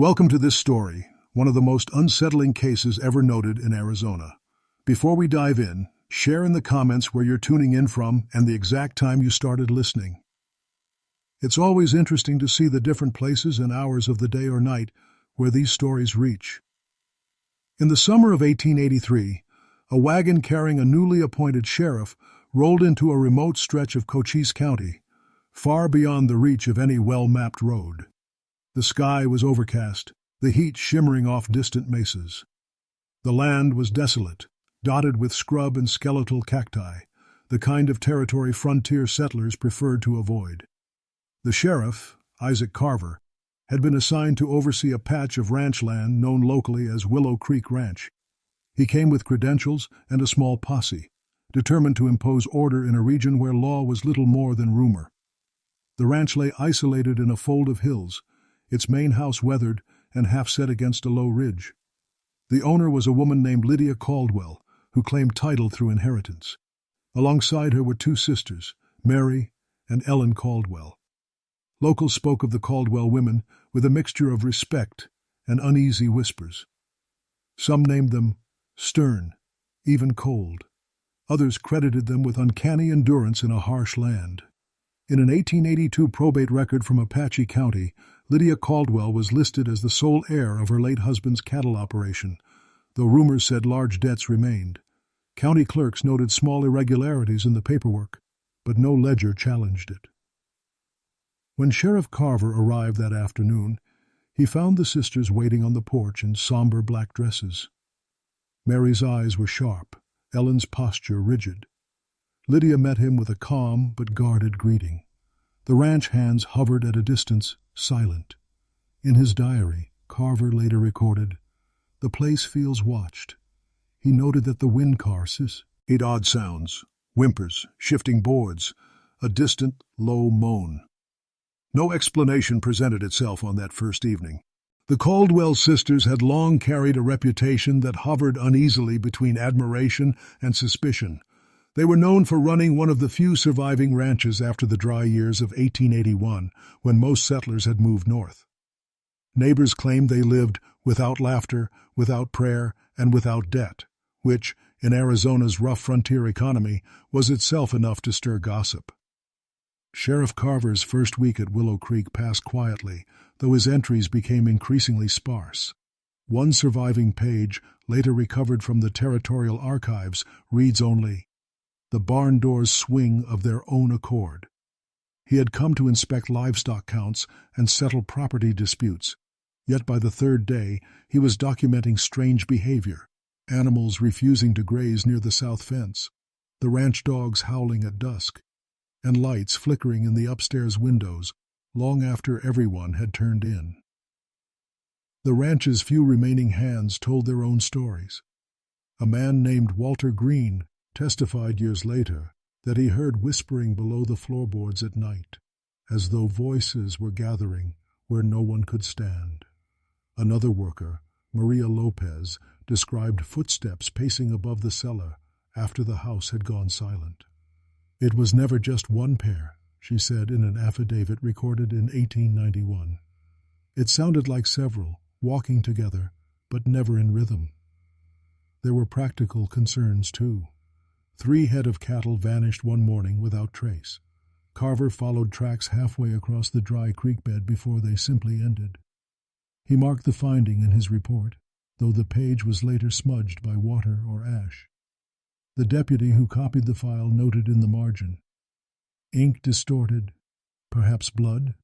Welcome to this story, one of the most unsettling cases ever noted in Arizona. Before we dive in, share in the comments where you're tuning in from and the exact time you started listening. It's always interesting to see the different places and hours of the day or night where these stories reach. In the summer of 1883, a wagon carrying a newly appointed sheriff rolled into a remote stretch of Cochise County, far beyond the reach of any well-mapped road. The sky was overcast, the heat shimmering off distant mesas. The land was desolate, dotted with scrub and skeletal cacti, the kind of territory frontier settlers preferred to avoid. The sheriff, Isaac Carver, had been assigned to oversee a patch of ranch land known locally as Willow Creek Ranch. He came with credentials and a small posse, determined to impose order in a region where law was little more than rumor. The ranch lay isolated in a fold of hills, its main house weathered and half set against a low ridge. The owner was a woman named Lydia Caldwell, who claimed title through inheritance. Alongside her were two sisters, Mary and Ellen Caldwell. Locals spoke of the Caldwell women with a mixture of respect and uneasy whispers. Some named them stern, even cold. Others credited them with uncanny endurance in a harsh land. In an 1882 probate record from Apache County, Lydia Caldwell was listed as the sole heir of her late husband's cattle operation, though rumors said large debts remained. County clerks noted small irregularities in the paperwork, but no ledger challenged it. When Sheriff Carver arrived that afternoon, he found the sisters waiting on the porch in somber black dresses. Mary's eyes were sharp, Ellen's posture rigid. Lydia met him with a calm but guarded greeting. The ranch hands hovered at a distance, silent. In his diary, Carver later recorded, "The place feels watched." He noted that the wind car made odd sounds, whimpers, shifting boards, a distant, low moan. No explanation presented itself on that first evening. The Caldwell sisters had long carried a reputation that hovered uneasily between admiration and suspicion. They were known for running one of the few surviving ranches after the dry years of 1881, when most settlers had moved north. Neighbors claimed they lived without laughter, without prayer, and without debt, which, in Arizona's rough frontier economy, was itself enough to stir gossip. Sheriff Carver's first week at Willow Creek passed quietly, though his entries became increasingly sparse. One surviving page, later recovered from the territorial archives, reads only, "The barn doors swing of their own accord." He had come to inspect livestock counts and settle property disputes, yet by the third day he was documenting strange behavior, animals refusing to graze near the south fence, the ranch dogs howling at dusk, and lights flickering in the upstairs windows long after everyone had turned in. The ranch's few remaining hands told their own stories. A man named Walter Green testified years later that he heard whispering below the floorboards at night, as though voices were gathering where no one could stand. Another worker, Maria Lopez, described footsteps pacing above the cellar after the house had gone silent. "It was never just one pair," she said in an affidavit recorded in 1891. "It sounded like several, walking together, but never in rhythm." There were practical concerns, too. 3 head of cattle vanished one morning without trace. Carver followed tracks halfway across the dry creek bed before they simply ended. He marked the finding in his report, though the page was later smudged by water or ash. The deputy who copied the file noted in the margin, "Ink distorted, perhaps blood?"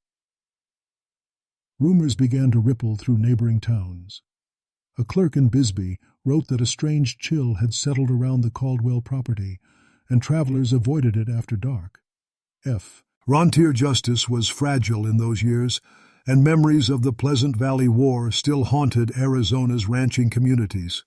Rumors began to ripple through neighboring towns. A clerk in Bisbee wrote that a strange chill had settled around the Caldwell property, and travelers avoided it after dark. Frontier justice was fragile in those years, and memories of the Pleasant Valley War still haunted Arizona's ranching communities.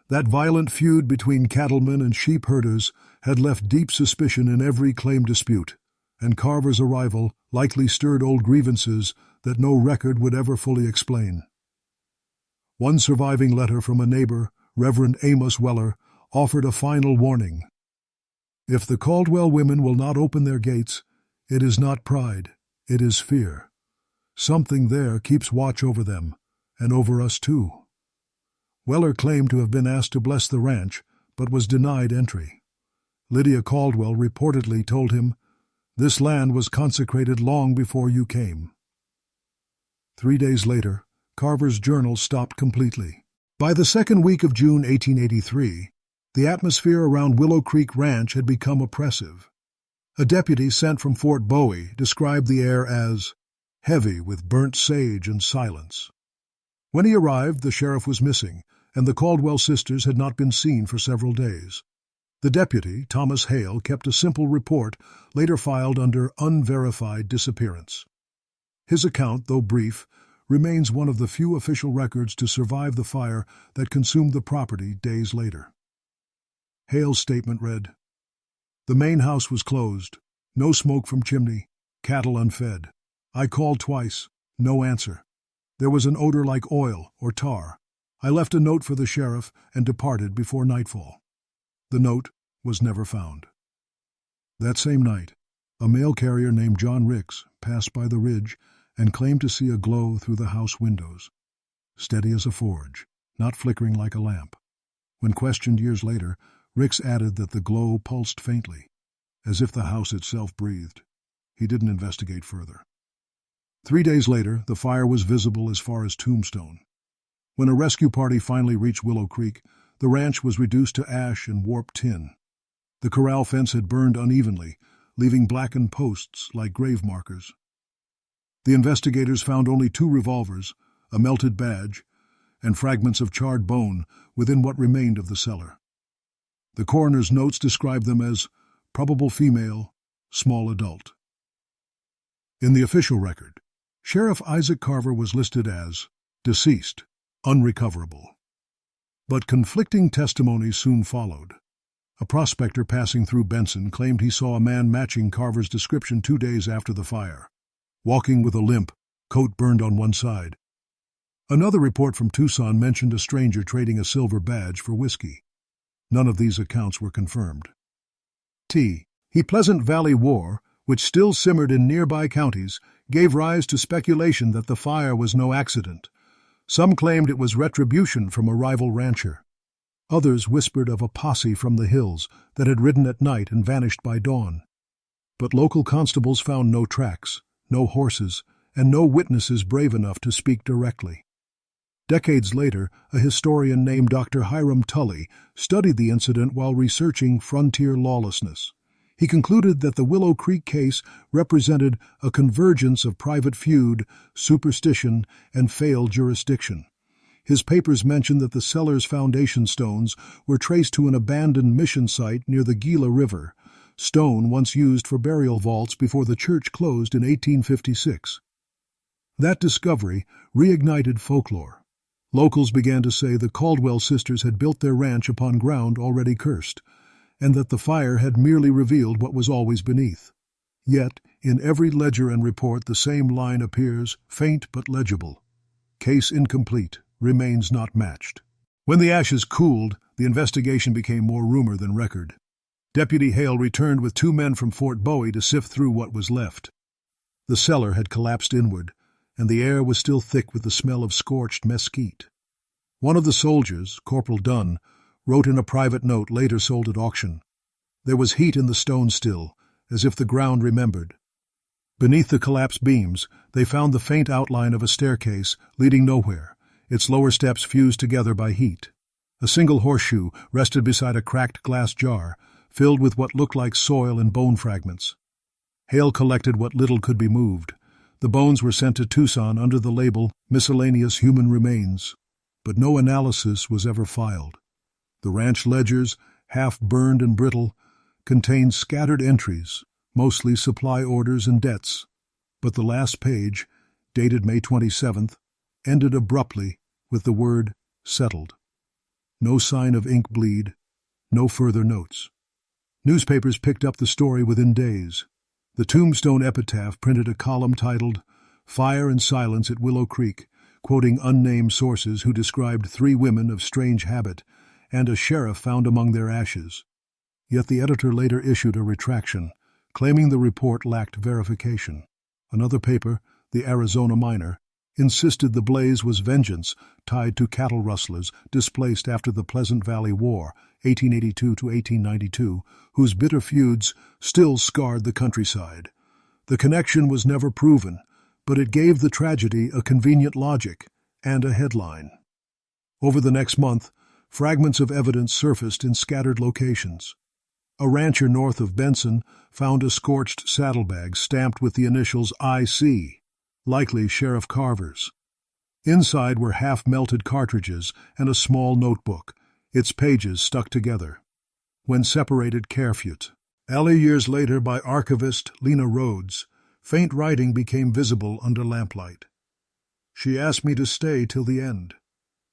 That violent feud between cattlemen and sheep herders had left deep suspicion in every claim dispute, and Carver's arrival likely stirred old grievances that no record would ever fully explain. One surviving letter from a neighbor, Reverend Amos Weller, offered a final warning. "If the Caldwell women will not open their gates, it is not pride, it is fear. Something there keeps watch over them, and over us too. Weller claimed to have been asked to bless the ranch, but was denied entry. Lydia Caldwell reportedly told him, "This land was consecrated long before you came." 3 days later, Carver's journal stopped completely. By the second week of June 1883, the atmosphere around Willow Creek Ranch had become oppressive. A deputy sent from Fort Bowie described the air as heavy with burnt sage and silence. When he arrived, the sheriff was missing, and the Caldwell sisters had not been seen for several days. The deputy, Thomas Hale, kept a simple report, later filed under unverified disappearance. His account, though brief, remains one of the few official records to survive the fire that consumed the property days later. Hale's statement read, "The main house was closed, no smoke from chimney, cattle unfed. I called twice, no answer. There was an odor like oil or tar. I left a note for the sheriff and departed before nightfall." The note was never found. That same night, a mail carrier named John Ricks passed by the ridge and claimed to see a glow through the house windows, steady as a forge, not flickering like a lamp. When questioned years later, Ricks added that the glow pulsed faintly, as if the house itself breathed. He didn't investigate further. 3 days later, the fire was visible as far as Tombstone. When a rescue party finally reached Willow Creek, the ranch was reduced to ash and warped tin. The corral fence had burned unevenly, leaving blackened posts like grave markers. The investigators found only 2 revolvers, a melted badge, and fragments of charred bone within what remained of the cellar. The coroner's notes described them as probable female, small adult. In the official record, Sheriff Isaac Carver was listed as deceased, unrecoverable. But conflicting testimonies soon followed. A prospector passing through Benson claimed he saw a man matching Carver's description 2 days after the fire, walking with a limp, coat burned on one side. Another report from Tucson mentioned a stranger trading a silver badge for whiskey. None of these accounts were confirmed. Pleasant Valley War, which still simmered in nearby counties, gave rise to speculation that the fire was no accident. Some claimed it was retribution from a rival rancher. Others whispered of a posse from the hills that had ridden at night and vanished by dawn. But local constables found no tracks, no horses, and no witnesses brave enough to speak directly. Decades later, a historian named Dr. Hiram Tully studied the incident while researching frontier lawlessness. He concluded that the Willow Creek case represented a convergence of private feud, superstition, and failed jurisdiction. His papers mentioned that the cellar's foundation stones were traced to an abandoned mission site near the Gila River, stone once used for burial vaults before the church closed in 1856. That discovery reignited folklore. Locals began to say the Caldwell sisters had built their ranch upon ground already cursed, and that the fire had merely revealed what was always beneath. Yet, in every ledger and report the same line appears, faint but legible. Case incomplete, remains not matched. When the ashes cooled, the investigation became more rumor than record. Deputy Hale returned with 2 men from Fort Bowie to sift through what was left. The cellar had collapsed inward, and the air was still thick with the smell of scorched mesquite. One of the soldiers, Corporal Dunn, wrote in a private note later sold at auction, "There was heat in the stone still, as if the ground remembered." Beneath the collapsed beams, they found the faint outline of a staircase leading nowhere, its lower steps fused together by heat. A single horseshoe rested beside a cracked glass jar, filled with what looked like soil and bone fragments. Hale collected what little could be moved. The bones were sent to Tucson under the label Miscellaneous Human Remains, but no analysis was ever filed. The ranch ledgers, half burned and brittle, contained scattered entries, mostly supply orders and debts, but the last page, dated May 27th, ended abruptly with the word settled. No sign of ink bleed, no further notes. Newspapers picked up the story within days. The Tombstone epitaph printed a column titled "Fire and Silence at Willow Creek," quoting unnamed sources who described 3 women of strange habit and a sheriff found among their ashes. Yet the editor later issued a retraction, claiming the report lacked verification. Another paper, the Arizona Miner, insisted the blaze was vengeance tied to cattle rustlers displaced after the Pleasant Valley War, 1882 to 1892, whose bitter feuds still scarred the countryside. The connection was never proven, but it gave the tragedy a convenient logic and a headline. Over the next month, fragments of evidence surfaced in scattered locations. A rancher north of Benson found a scorched saddlebag stamped with the initials IC, likely Sheriff Carver's. Inside were half-melted cartridges and a small notebook, its pages stuck together. When separated carefully. Years later by archivist Lena Rhodes, faint writing became visible under lamplight. She asked me to stay till the end.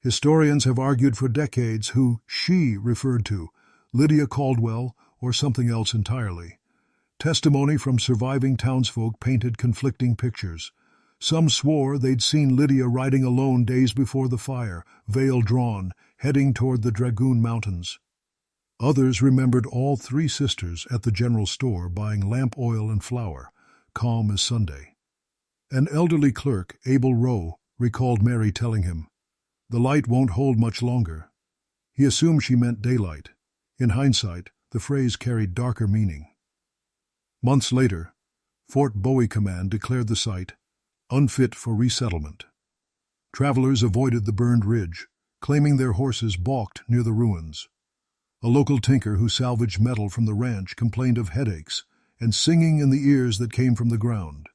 Historians have argued for decades who she referred to, Lydia Caldwell or something else entirely. Testimony from surviving townsfolk painted conflicting pictures. Some swore they'd seen Lydia riding alone days before the fire, veil drawn, heading toward the Dragoon Mountains. Others remembered all three sisters at the general store buying lamp oil and flour, calm as Sunday. An elderly clerk, Abel Rowe, recalled Mary telling him, "The light won't hold much longer." He assumed she meant daylight. In hindsight, the phrase carried darker meaning. Months later, Fort Bowie Command declared the site unfit for resettlement. Travelers avoided the burned ridge, claiming their horses balked near the ruins. A local tinker who salvaged metal from the ranch complained of headaches and singing in the ears that came from the ground.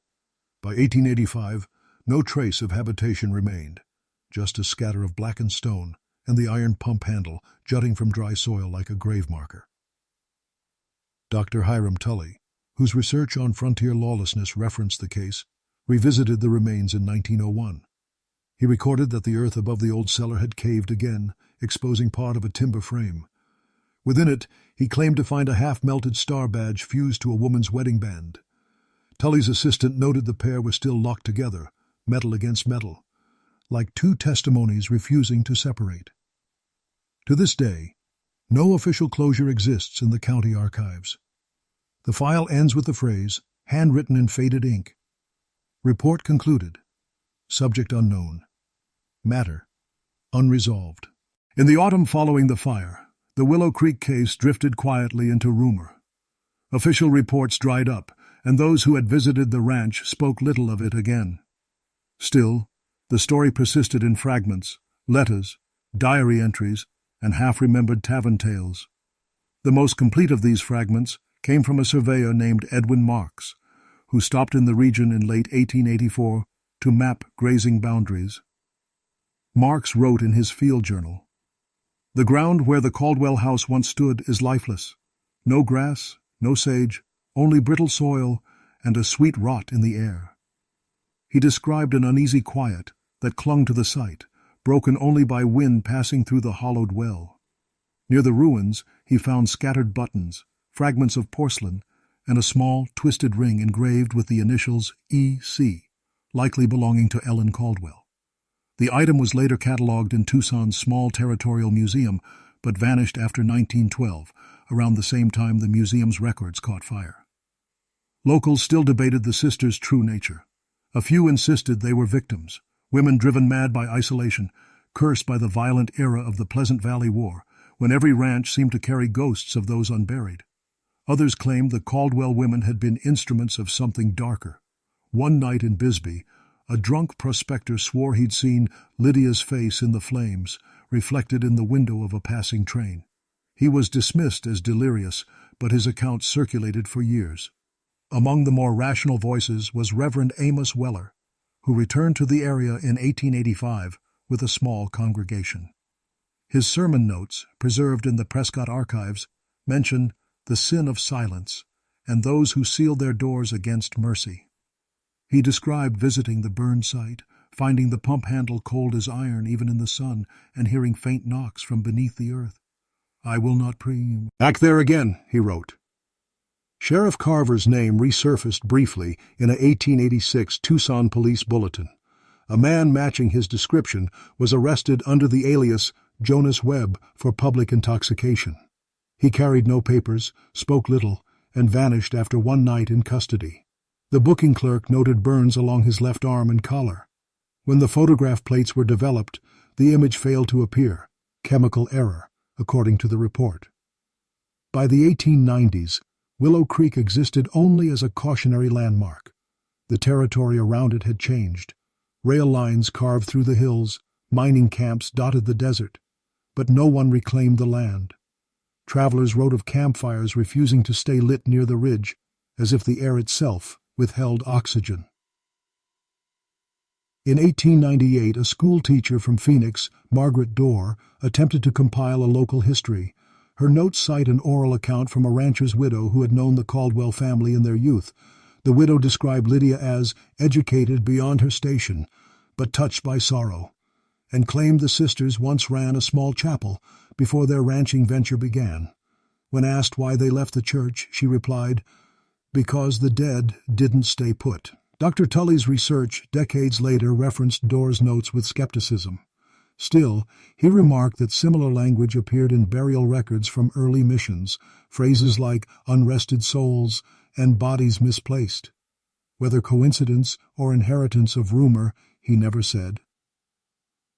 By 1885, no trace of habitation remained, just a scatter of blackened stone and the iron pump handle jutting from dry soil like a grave marker. Dr. Hiram Tully, whose research on frontier lawlessness referenced the case, revisited the remains in 1901. He recorded that the earth above the old cellar had caved again, exposing part of a timber frame. Within it, he claimed to find a half-melted star badge fused to a woman's wedding band. Tully's assistant noted the pair were still locked together, metal against metal, like two testimonies refusing to separate. To this day, no official closure exists in the county archives. The file ends with the phrase, handwritten in faded ink, "Report concluded. Subject unknown. Matter unresolved." In the autumn following the fire, the Willow Creek case drifted quietly into rumor. Official reports dried up, and those who had visited the ranch spoke little of it again. Still, the story persisted in fragments, letters, diary entries, and half-remembered tavern tales. The most complete of these fragments came from a surveyor named Edwin Marks, who stopped in the region in late 1884 to map grazing boundaries. Marks wrote in his field journal, "The ground where the Caldwell house once stood is lifeless. No grass, no sage, only brittle soil and a sweet rot in the air." He described an uneasy quiet that clung to the site, broken only by wind passing through the hollowed well. Near the ruins, he found scattered buttons, fragments of porcelain, and a small, twisted ring engraved with the initials E.C., likely belonging to Ellen Caldwell. The item was later catalogued in Tucson's small territorial museum, but vanished after 1912, around the same time the museum's records caught fire. Locals still debated the sisters' true nature. A few insisted they were victims, women driven mad by isolation, cursed by the violent era of the Pleasant Valley War, when every ranch seemed to carry ghosts of those unburied. Others claimed the Caldwell women had been instruments of something darker. One night in Bisbee, a drunk prospector swore he'd seen Lydia's face in the flames, reflected in the window of a passing train. He was dismissed as delirious, but his account circulated for years. Among the more rational voices was Reverend Amos Weller, who returned to the area in 1885 with a small congregation. His sermon notes, preserved in the Prescott archives, mention the sin of silence and those who sealed their doors against mercy. He described visiting the burned site, finding the pump handle cold as iron even in the sun, and hearing faint knocks from beneath the earth. "I will not presume." "Back there again," he wrote. Sheriff Carver's name resurfaced briefly in a 1886 Tucson police bulletin. A man matching his description was arrested under the alias Jonas Webb for public intoxication. He carried no papers, spoke little, and vanished after one night in custody. The booking clerk noted burns along his left arm and collar. When the photograph plates were developed, the image failed to appear, chemical error, according to the report. By the 1890s, Willow Creek existed only as a cautionary landmark. The territory around it had changed. Rail lines carved through the hills, mining camps dotted the desert, but no one reclaimed the land. Travelers wrote of campfires refusing to stay lit near the ridge, as if the air itself withheld oxygen. In 1898, a school teacher from Phoenix, Margaret Dorr, attempted to compile a local history. Her notes cite an oral account from a rancher's widow who had known the Caldwell family in their youth. The widow described Lydia as educated beyond her station, but touched by sorrow, and claimed the sisters once ran a small chapel before their ranching venture began. When asked why they left the church, she replied, "Because the dead didn't stay put." Dr. Tully's research decades later referenced Dorr's notes with skepticism. Still, he remarked that similar language appeared in burial records from early missions, phrases like unrested souls and bodies misplaced. Whether coincidence or inheritance of rumor, he never said.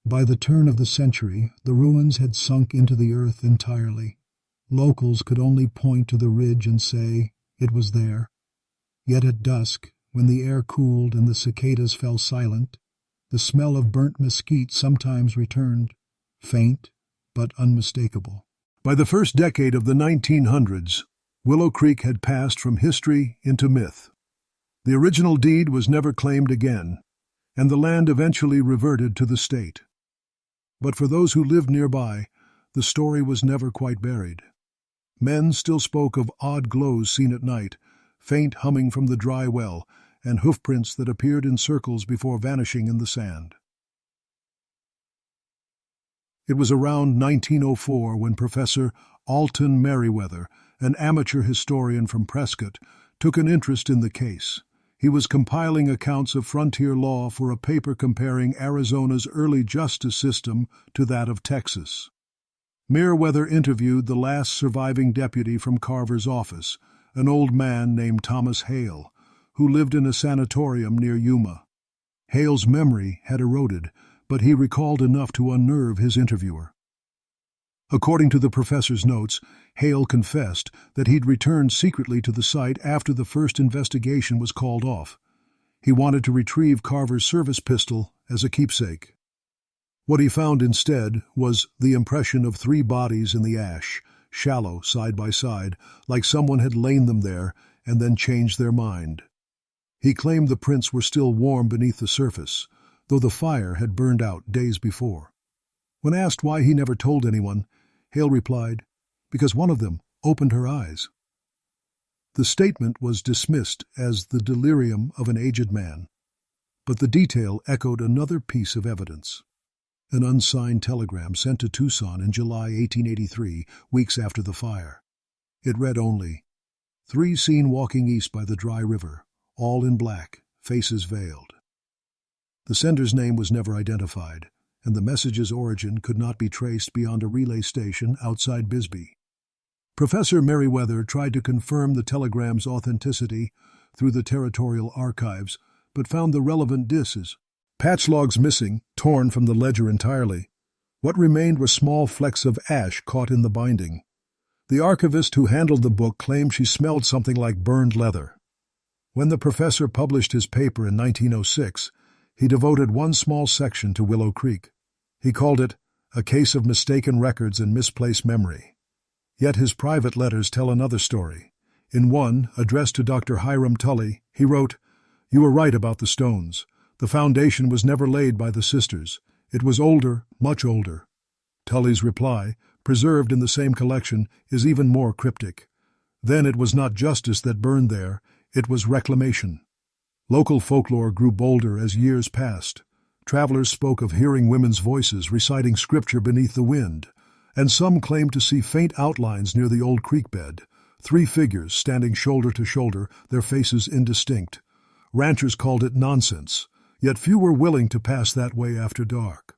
By the turn of the century, the ruins had sunk into the earth entirely. Locals could only point to the ridge and say it was there. Yet at dusk, when the air cooled and the cicadas fell silent, the smell of burnt mesquite sometimes returned, faint but unmistakable. By the first decade of the 1900s, Willow Creek had passed from history into myth. The original deed was never claimed again, and the land eventually reverted to the state. But for those who lived nearby, the story was never quite buried. Men still spoke of odd glows seen at night, faint humming from the dry well, and hoofprints that appeared in circles before vanishing in the sand. It was around 1904 when Professor Alton Merriweather, an amateur historian from Prescott, took an interest in the case. He was compiling accounts of frontier law for a paper comparing Arizona's early justice system to that of Texas. Merriweather interviewed the last surviving deputy from Carver's office, an old man named Thomas Hale, who lived in a sanatorium near Yuma. Hale's memory had eroded, but he recalled enough to unnerve his interviewer. According to the professor's notes, Hale confessed that he'd returned secretly to the site after the first investigation was called off. He wanted to retrieve Carver's service pistol as a keepsake. What he found instead was the impression of 3 bodies in the ash, shallow side by side, like someone had lain them there and then changed their mind. He claimed the prints were still warm beneath the surface, though the fire had burned out days before. When asked why he never told anyone, Hale replied, "Because one of them opened her eyes." The statement was dismissed as the delirium of an aged man, but the detail echoed another piece of evidence. An unsigned telegram sent to Tucson in July 1883, weeks after the fire. It read only, 3 seen walking east by the dry river, all in black, faces veiled. The sender's name was never identified, and the message's origin could not be traced beyond a relay station outside Bisbee. Professor Merriweather tried to confirm the telegram's authenticity through the territorial archives, but found the relevant disses. Patch logs missing, torn from the ledger entirely. What remained were small flecks of ash caught in the binding. The archivist who handled the book claimed she smelled something like burned leather. When the professor published his paper in 1906, he devoted one small section to Willow Creek. He called it A Case of Mistaken Records and Misplaced Memory. Yet his private letters tell another story. In one, addressed to Dr. Hiram Tully, he wrote, "You were right about the stones. The foundation was never laid by the sisters. It was older, much older." Tully's reply, preserved in the same collection, is even more cryptic. Then it was not justice that burned there, it was reclamation. Local folklore grew bolder as years passed. Travelers spoke of hearing women's voices reciting scripture beneath the wind, and some claimed to see faint outlines near the old creek bed, 3 figures standing shoulder to shoulder, their faces indistinct. Ranchers called it nonsense, yet few were willing to pass that way after dark.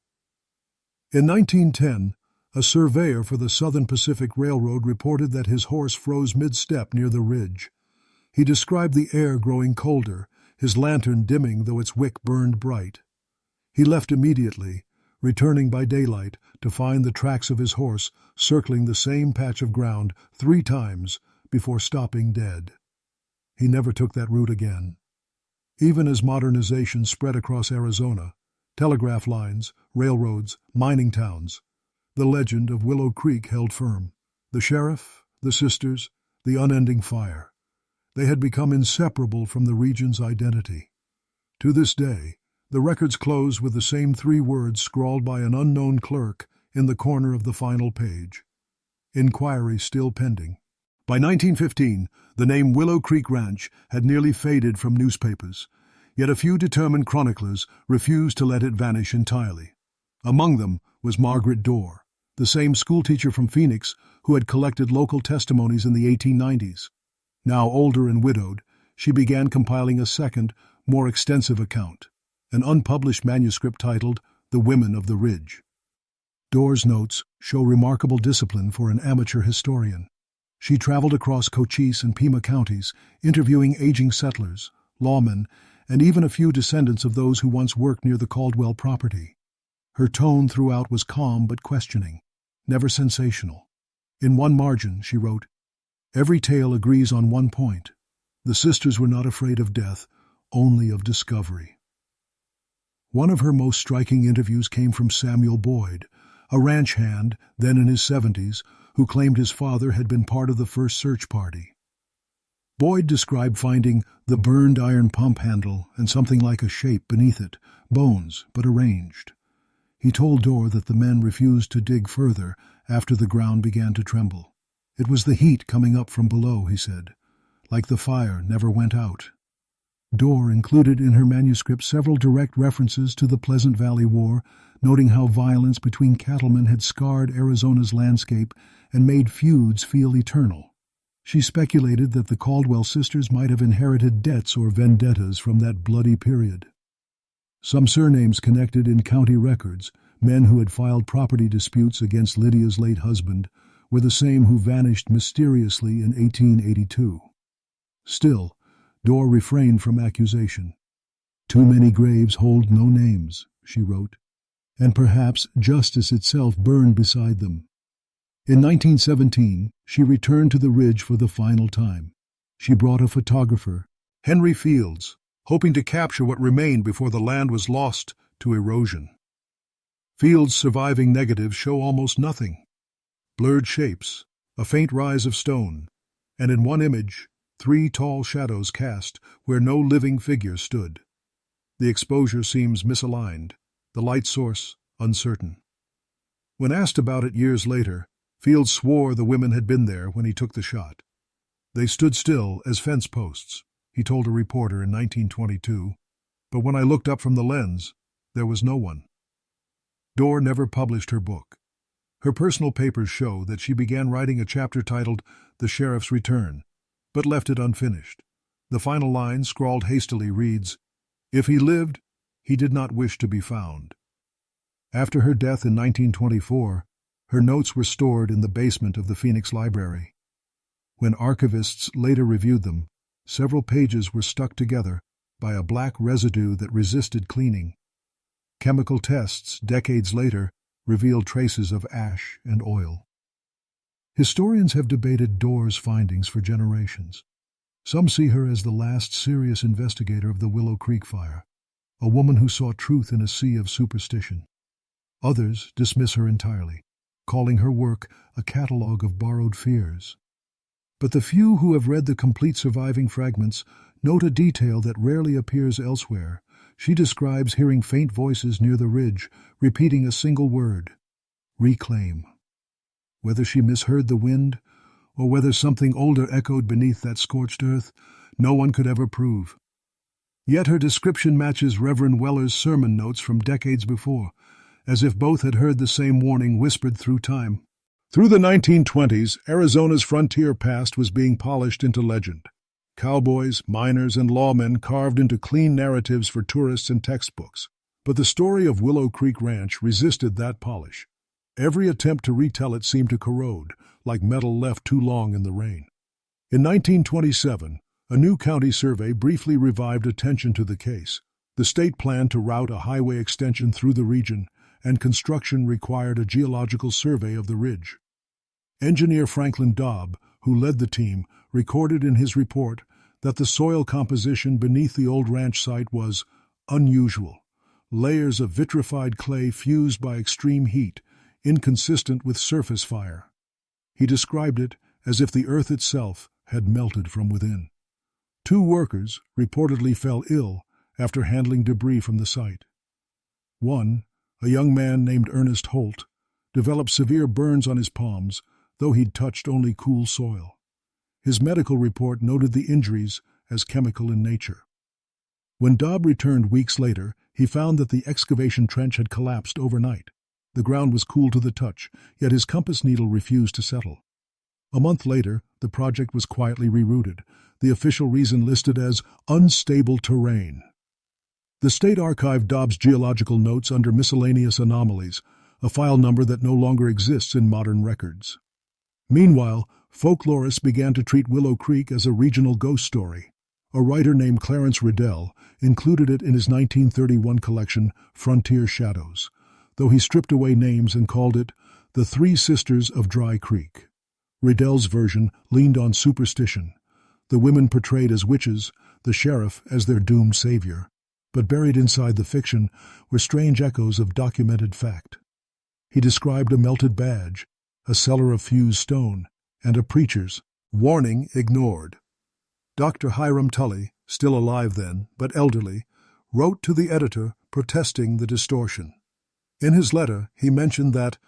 In 1910, a surveyor for the Southern Pacific Railroad reported that his horse froze mid-step near the ridge. He described the air growing colder, his lantern dimming though its wick burned bright. He left immediately, returning by daylight to find the tracks of his horse circling the same patch of ground 3 times before stopping dead. He never took that route again. Even as modernization spread across Arizona, telegraph lines, railroads, mining towns, the legend of Willow Creek held firm. The sheriff, the sisters, the unending fire. They had become inseparable from the region's identity. To this day, the records close with the same 3 words scrawled by an unknown clerk in the corner of the final page. Inquiry still pending. By 1915, the name Willow Creek Ranch had nearly faded from newspapers, yet a few determined chroniclers refused to let it vanish entirely. Among them was Margaret Dorr, the same schoolteacher from Phoenix who had collected local testimonies in the 1890s. Now older and widowed, she began compiling a second, more extensive account, an unpublished manuscript titled The Women of the Ridge. Dorr's notes show remarkable discipline for an amateur historian. She traveled across Cochise and Pima counties, interviewing aging settlers, lawmen, and even a few descendants of those who once worked near the Caldwell property. Her tone throughout was calm but questioning, never sensational. In one margin, she wrote, "Every tale agrees on one point. The sisters were not afraid of death, only of discovery." One of her most striking interviews came from Samuel Boyd, a ranch hand, then in his 70s, who claimed his father had been part of the first search party. Boyd described finding the burned iron pump handle and something like a shape beneath it, bones, but arranged. He told Dorr that the men refused to dig further after the ground began to tremble. It was the heat coming up from below, he said, like the fire never went out. Dorr included in her manuscript several direct references to the Pleasant Valley War, noting how violence between cattlemen had scarred Arizona's landscape and made feuds feel eternal. She speculated that the Caldwell sisters might have inherited debts or vendettas from that bloody period. Some surnames connected in county records, men who had filed property disputes against Lydia's late husband, were the same who vanished mysteriously in 1882. Still, Dorr refrained from accusation. "Too many graves hold no names," she wrote, and perhaps justice itself burned beside them. In 1917, she returned to the ridge for the final time. She brought a photographer, Henry Fields, hoping to capture what remained before the land was lost to erosion. Fields' surviving negatives show almost nothing. Blurred shapes, a faint rise of stone, and in one image, 3 tall shadows cast where no living figure stood. The exposure seems misaligned, the light source uncertain. When asked about it years later, Fields swore the women had been there when he took the shot. "They stood still as fence posts," he told a reporter in 1922, "but when I looked up from the lens, there was no one." Dorr never published her book. Her personal papers show that she began writing a chapter titled The Sheriff's Return, but left it unfinished. The final line, scrawled hastily, reads, "If he lived, he did not wish to be found." After her death in 1924, her notes were stored in the basement of the Phoenix Library. When archivists later reviewed them, several pages were stuck together by a black residue that resisted cleaning. Chemical tests, decades later, revealed traces of ash and oil. Historians have debated Dorr's findings for generations. Some see her as the last serious investigator of the Willow Creek fire, a woman who saw truth in a sea of superstition. Others dismiss her entirely, calling her work a catalogue of borrowed fears. But the few who have read the complete surviving fragments note a detail that rarely appears elsewhere. She describes hearing faint voices near the ridge, repeating a single word: reclaim. Whether she misheard the wind, or whether something older echoed beneath that scorched earth, no one could ever prove. Yet her description matches Reverend Weller's sermon notes from decades before, as if both had heard the same warning whispered through time. Through the 1920s, Arizona's frontier past was being polished into legend. Cowboys, miners, and lawmen carved into clean narratives for tourists and textbooks. But the story of Willow Creek Ranch resisted that polish. Every attempt to retell it seemed to corrode, like metal left too long in the rain. In 1927, a new county survey briefly revived attention to the case. The state planned to route a highway extension through the region, and construction required a geological survey of the ridge. Engineer Franklin Dobb, who led the team, recorded in his report that the soil composition beneath the old ranch site was unusual. Layers of vitrified clay fused by extreme heat, inconsistent with surface fire. He described it as if the earth itself had melted from within. 2 workers reportedly fell ill after handling debris from the site. One, a young man named Ernest Holt, developed severe burns on his palms, though he'd touched only cool soil. His medical report noted the injuries as chemical in nature. When Dobb returned weeks later, he found that the excavation trench had collapsed overnight. The ground was cool to the touch, yet his compass needle refused to settle. A month later, the project was quietly rerouted, the official reason listed as unstable terrain. The state archived Dobb's geological notes under miscellaneous anomalies, a file number that no longer exists in modern records. Meanwhile, folklorists began to treat Willow Creek as a regional ghost story. A writer named Clarence Riddell included it in his 1931 collection, Frontier Shadows, though he stripped away names and called it The Three Sisters of Dry Creek. Riddell's version leaned on superstition, the women portrayed as witches, the sheriff as their doomed savior, but buried inside the fiction were strange echoes of documented fact. He described a melted badge, a cellar of fused stone, and a preacher's warning ignored. Dr. Hiram Tully, still alive then, but elderly, wrote to the editor protesting the distortion. In his letter, he mentioned that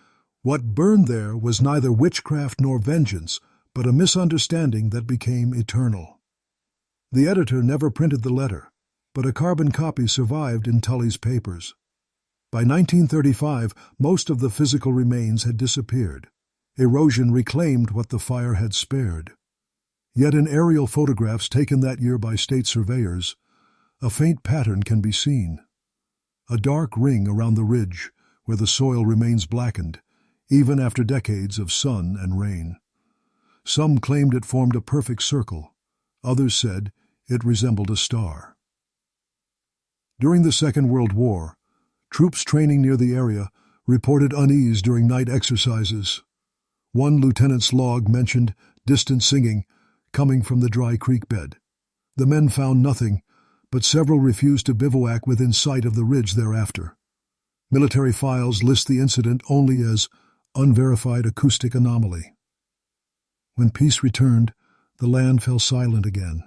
what burned there was neither witchcraft nor vengeance, but a misunderstanding that became eternal. The editor never printed the letter, but a carbon copy survived in Tully's papers. By 1935, most of the physical remains had disappeared. Erosion reclaimed what the fire had spared. Yet in aerial photographs taken that year by state surveyors, a faint pattern can be seen. A dark ring around the ridge where the soil remains blackened, even after decades of sun and rain. Some claimed it formed a perfect circle. Others said it resembled a star. During the Second World War, troops training near the area reported unease during night exercises. One lieutenant's log mentioned distant singing coming from the Dry Creek bed. The men found nothing, but several refused to bivouac within sight of the ridge thereafter. Military files list the incident only as unverified acoustic anomaly. When peace returned, the land fell silent again.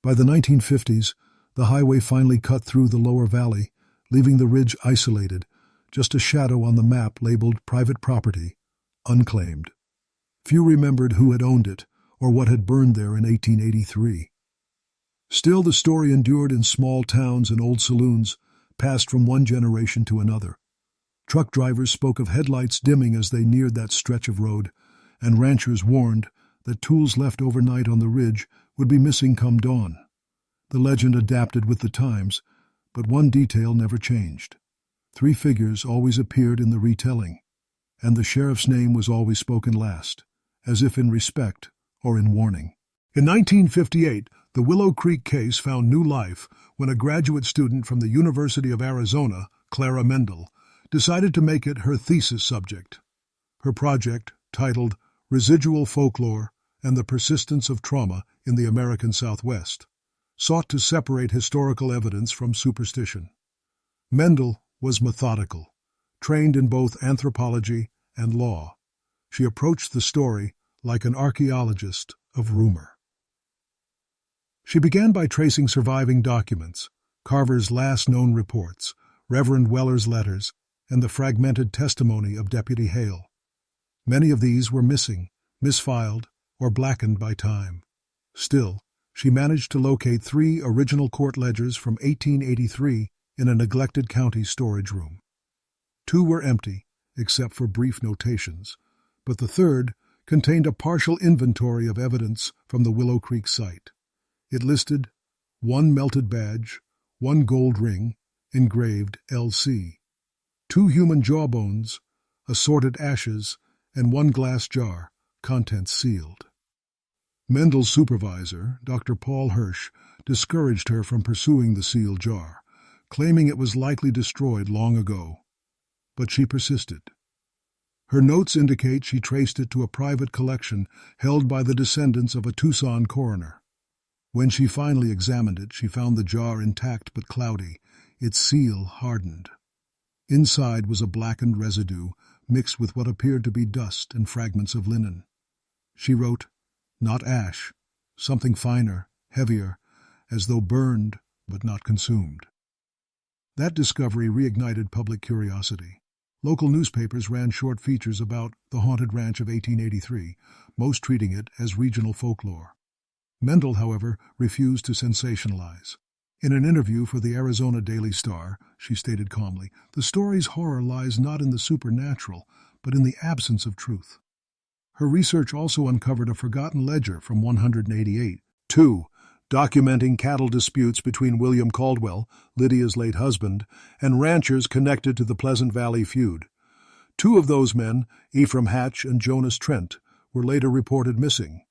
By the 1950s, the highway finally cut through the lower valley, leaving the ridge isolated, just a shadow on the map labeled private property, unclaimed. Few remembered who had owned it or what had burned there in 1883. Still, the story endured in small towns and old saloons, passed from one generation to another. Truck drivers spoke of headlights dimming as they neared that stretch of road, and ranchers warned that tools left overnight on the ridge would be missing come dawn. The legend adapted with the times, but one detail never changed. 3 figures always appeared in the retelling, and the sheriff's name was always spoken last, as if in respect or in warning. In 1958, the Willow Creek case found new life when a graduate student from the University of Arizona, Clara Mendel, decided to make it her thesis subject. Her project, titled Residual Folklore and the Persistence of Trauma in the American Southwest, sought to separate historical evidence from superstition. Mendel was methodical, trained in both anthropology and law. She approached the story like an archaeologist of rumor. She began by tracing surviving documents, Carver's last known reports, Reverend Weller's letters, and the fragmented testimony of Deputy Hale. Many of these were missing, misfiled, or blackened by time. Still, she managed to locate 3 original court ledgers from 1883 in a neglected county storage room. 2 were empty, except for brief notations, but the third contained a partial inventory of evidence from the Willow Creek site. It listed 1 melted badge, 1 gold ring, engraved LC, 2 human jawbones, assorted ashes, and 1 glass jar, contents sealed. Mendel's supervisor, Dr. Paul Hirsch, discouraged her from pursuing the sealed jar, claiming it was likely destroyed long ago. But she persisted. Her notes indicate she traced it to a private collection held by the descendants of a Tucson coroner. When she finally examined it, she found the jar intact but cloudy, its seal hardened. Inside was a blackened residue mixed with what appeared to be dust and fragments of linen. She wrote, "Not ash, something finer, heavier, as though burned but not consumed." That discovery reignited public curiosity. Local newspapers ran short features about the haunted ranch of 1883, most treating it as regional folklore. Mendel, however, refused to sensationalize. In an interview for the Arizona Daily Star, she stated calmly, "The story's horror lies not in the supernatural, but in the absence of truth." Her research also uncovered a forgotten ledger from 188, documenting cattle disputes between William Caldwell, Lydia's late husband, and ranchers connected to the Pleasant Valley feud. Two of those men, Ephraim Hatch and Jonas Trent, were later reported missing.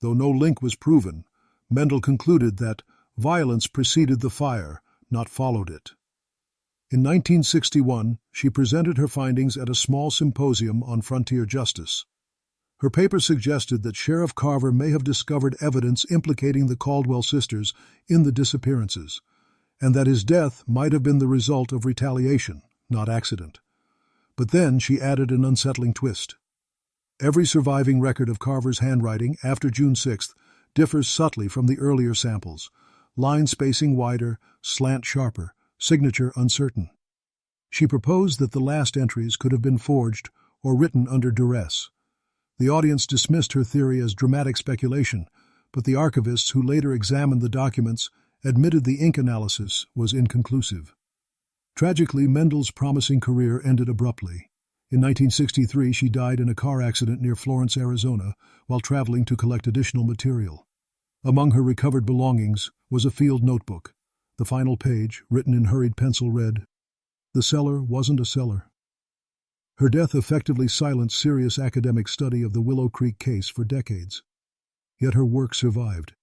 Though no link was proven, Mendel concluded that violence preceded the fire, not followed it. In 1961, she presented her findings at a small symposium on frontier justice. Her paper suggested that Sheriff Carver may have discovered evidence implicating the Caldwell sisters in the disappearances, and that his death might have been the result of retaliation, not accident. But then she added an unsettling twist. Every surviving record of Carver's handwriting after June 6th differs subtly from the earlier samples, line spacing wider, slant sharper, signature uncertain. She proposed that the last entries could have been forged or written under duress. The audience dismissed her theory as dramatic speculation, but the archivists who later examined the documents admitted the ink analysis was inconclusive. Tragically, Mendel's promising career ended abruptly. In 1963, she died in a car accident near Florence, Arizona, while traveling to collect additional material. Among her recovered belongings was a field notebook. The final page, written in hurried pencil, read, "The cellar wasn't a cellar." Her death effectively silenced serious academic study of the Willow Creek case for decades. Yet her work survived,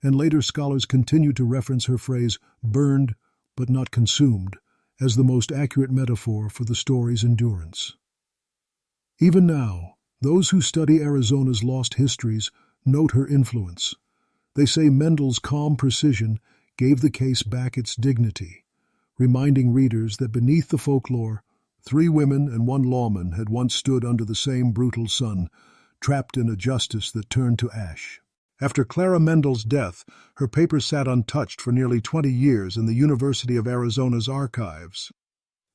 and later scholars continued to reference her phrase, "burned but not consumed," as the most accurate metaphor for the story's endurance. Even now, those who study Arizona's lost histories note her influence. They say Mendel's calm precision gave the case back its dignity, reminding readers that beneath the folklore, 3 women and 1 lawman had once stood under the same brutal sun, trapped in a justice that turned to ash. After Clara Mendel's death, her paper sat untouched for nearly 20 years in the University of Arizona's archives.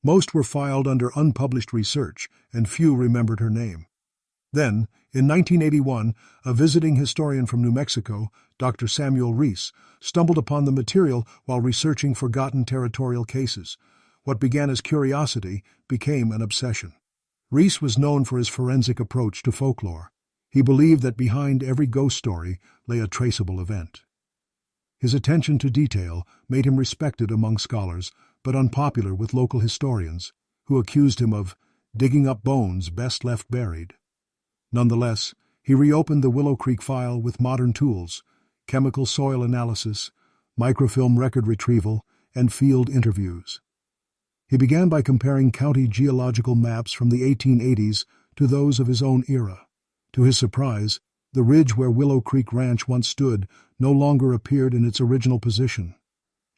Most were filed under unpublished research, and few remembered her name. Then, in 1981, a visiting historian from New Mexico, Dr. Samuel Reese, stumbled upon the material while researching forgotten territorial cases. What began as curiosity became an obsession. Reese was known for his forensic approach to folklore. He believed that behind every ghost story lay a traceable event. His attention to detail made him respected among scholars, but unpopular with local historians, who accused him of digging up bones best left buried. Nonetheless, he reopened the Willow Creek file with modern tools, chemical soil analysis, microfilm record retrieval, and field interviews. He began by comparing county geological maps from the 1880s to those of his own era. To his surprise, the ridge where Willow Creek Ranch once stood no longer appeared in its original position.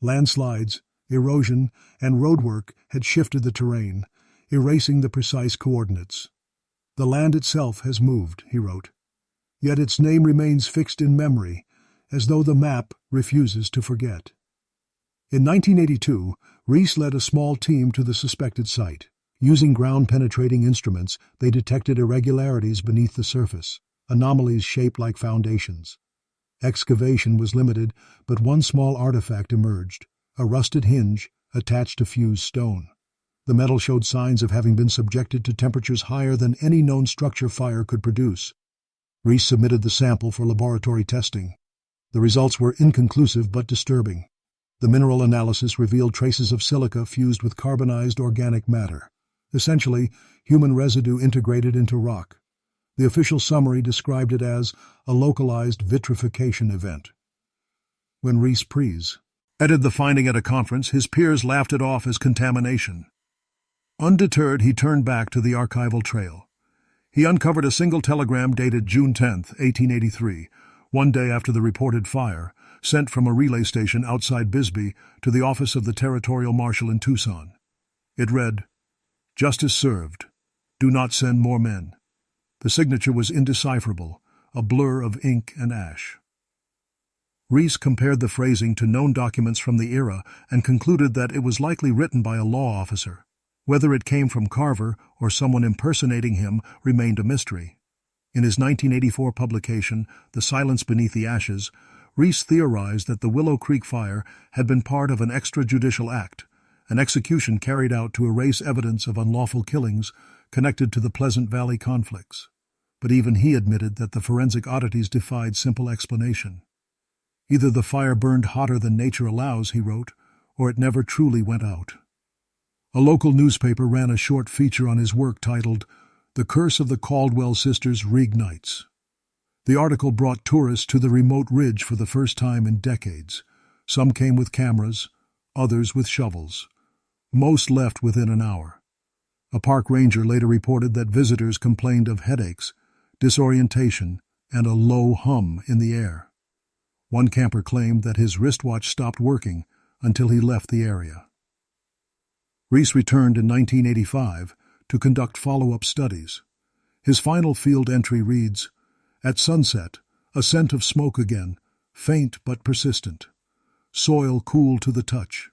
Landslides, erosion, and roadwork had shifted the terrain, erasing the precise coordinates. "The land itself has moved," he wrote, "yet its name remains fixed in memory, as though the map refuses to forget." In 1982, Reese led a small team to the suspected site. Using ground-penetrating instruments, they detected irregularities beneath the surface, anomalies shaped like foundations. Excavation was limited, but one small artifact emerged, a rusted hinge attached to fused stone. The metal showed signs of having been subjected to temperatures higher than any known structure fire could produce. Reese submitted the sample for laboratory testing. The results were inconclusive but disturbing. The mineral analysis revealed traces of silica fused with carbonized organic matter, essentially human residue integrated into rock. The official summary described it as a localized vitrification event. When Reese Prees, Added the finding at a conference, his peers laughed it off as contamination. Undeterred, he turned back to the archival trail. He uncovered a single telegram dated June 10, 1883, one day after the reported fire, sent from a relay station outside Bisbee to the office of the territorial marshal in Tucson. It read, "Justice served. Do not send more men." The signature was indecipherable, a blur of ink and ash. Rees compared the phrasing to known documents from the era and concluded that it was likely written by a law officer. Whether it came from Carver or someone impersonating him remained a mystery. In his 1984 publication, The Silence Beneath the Ashes, Rees theorized that the Willow Creek fire had been part of an extrajudicial act, an execution carried out to erase evidence of unlawful killings connected to the Pleasant Valley conflicts. But even he admitted that the forensic oddities defied simple explanation. Either the fire burned hotter than nature allows, he wrote, or it never truly went out. A local newspaper ran a short feature on his work titled, "The Curse of the Caldwell Sisters Reignites." The article brought tourists to the remote ridge for the first time in decades. Some came with cameras, others with shovels. Most left within an hour. A park ranger later reported that visitors complained of headaches, disorientation, and a low hum in the air. One camper claimed that his wristwatch stopped working until he left the area. Rees returned in 1985 to conduct follow-up studies. His final field entry reads, "At sunset, a scent of smoke again, faint but persistent. Soil cool to the touch.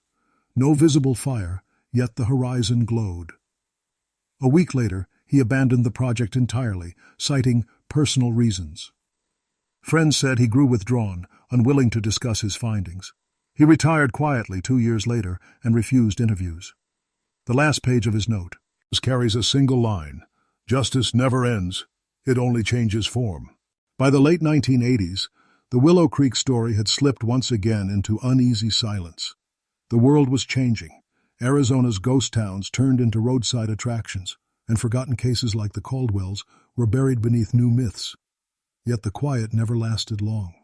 No visible fire, yet the horizon glowed." A week later, he abandoned the project entirely, citing personal reasons. Friends said he grew withdrawn, unwilling to discuss his findings. He retired quietly 2 years later and refused interviews. The last page of his note carries a single line, "Justice never ends, it only changes form." By the late 1980s, the Willow Creek story had slipped once again into uneasy silence. The world was changing. Arizona's ghost towns turned into roadside attractions, and forgotten cases like the Caldwells were buried beneath new myths. Yet the quiet never lasted long.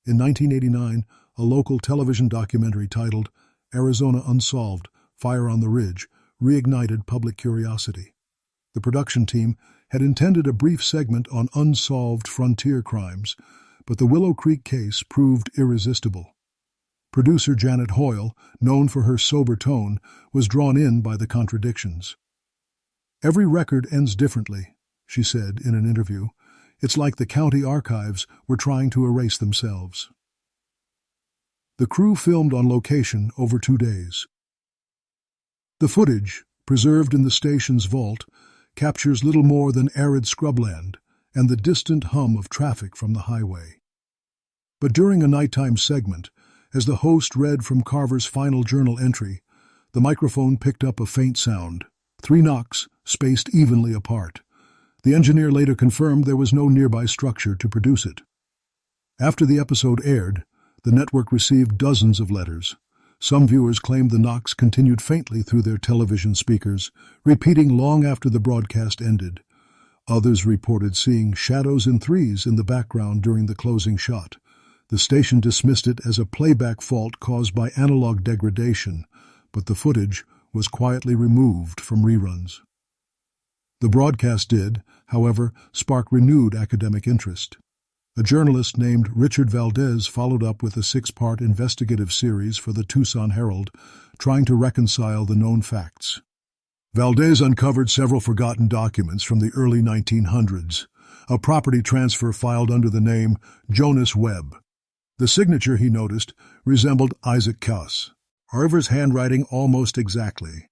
In 1989, a local television documentary titled Arizona Unsolved: Fire on the Ridge reignited public curiosity. The production team had intended a brief segment on unsolved frontier crimes, but the Willow Creek case proved irresistible. Producer Janet Hoyle, known for her sober tone, was drawn in by the contradictions. "Every record ends differently," she said in an interview. "It's like the county archives were trying to erase themselves." The crew filmed on location over 2 days. The footage, preserved in the station's vault, captures little more than arid scrubland and the distant hum of traffic from the highway. But during a nighttime segment, as the host read from Carver's final journal entry, the microphone picked up a faint sound, 3 knocks spaced evenly apart. The engineer later confirmed there was no nearby structure to produce it. After the episode aired, the network received dozens of letters. Some viewers claimed the knocks continued faintly through their television speakers, repeating long after the broadcast ended. Others reported seeing shadows in threes in the background during the closing shot. The station dismissed it as a playback fault caused by analog degradation, but the footage was quietly removed from reruns. The broadcast did, however, spark renewed academic interest. A journalist named Richard Valdez followed up with a 6-part investigative series for the Tucson Herald, trying to reconcile the known facts. Valdez uncovered several forgotten documents from the early 1900s, a property transfer filed under the name Jonas Webb. The signature, he noticed, resembled Isaac Kuss, Harver's handwriting almost exactly.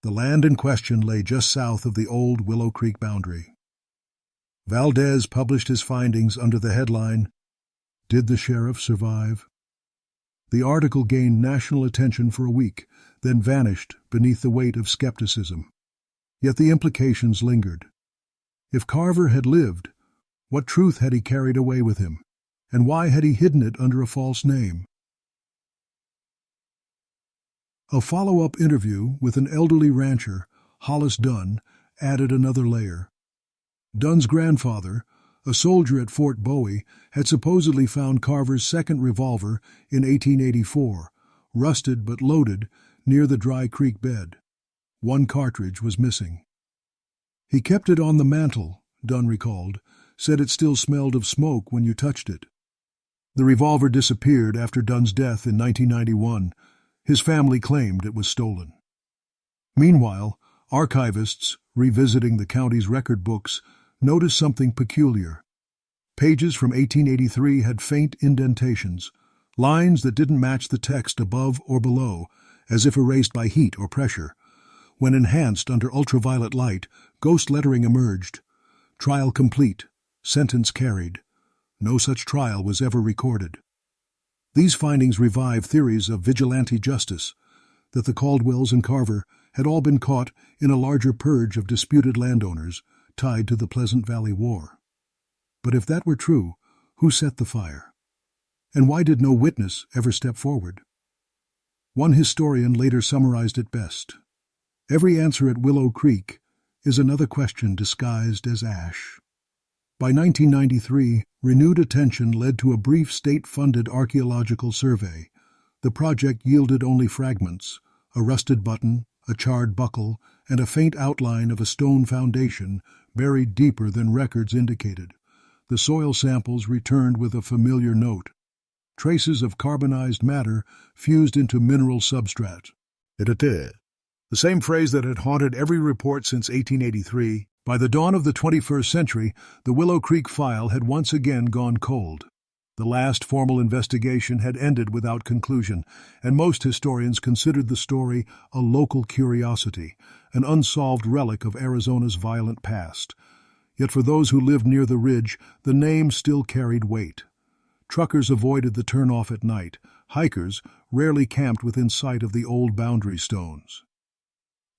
The land in question lay just south of the old Willow Creek boundary. Valdez published his findings under the headline, "Did the Sheriff Survive?" The article gained national attention for a week, then vanished beneath the weight of skepticism. Yet the implications lingered. If Carver had lived, what truth had he carried away with him, and why had he hidden it under a false name? A follow-up interview with an elderly rancher, Hollis Dunn, added another layer. Dunn's grandfather, a soldier at Fort Bowie, had supposedly found Carver's second revolver in 1884, rusted but loaded, near the dry creek bed. One cartridge was missing. He kept it on the mantel, Dunn recalled, said it still smelled of smoke when you touched it. The revolver disappeared after Dunn's death in 1991. His family claimed it was stolen. Meanwhile, archivists, revisiting the county's record books, noticed something peculiar. Pages from 1883 had faint indentations, lines that didn't match the text above or below, as if erased by heat or pressure. When enhanced under ultraviolet light, ghost lettering emerged. Trial complete. Sentence carried. No such trial was ever recorded. These findings revive theories of vigilante justice, that the Caldwells and Carver had all been caught in a larger purge of disputed landowners tied to the Pleasant Valley War. But if that were true, who set the fire? And why did no witness ever step forward? One historian later summarized it best. Every answer at Willow Creek is another question disguised as ash. By 1993, renewed attention led to a brief state-funded archaeological survey. The project yielded only fragments, a rusted button, a charred buckle, and a faint outline of a stone foundation buried deeper than records indicated. The soil samples returned with a familiar note. Traces of carbonized matter fused into mineral substrate. The same phrase that had haunted every report since 1883. By the dawn of the 21st century, the Willow Creek file had once again gone cold. The last formal investigation had ended without conclusion, and most historians considered the story a local curiosity, an unsolved relic of Arizona's violent past. Yet for those who lived near the ridge, the name still carried weight. Truckers avoided the turnoff at night. Hikers rarely camped within sight of the old boundary stones.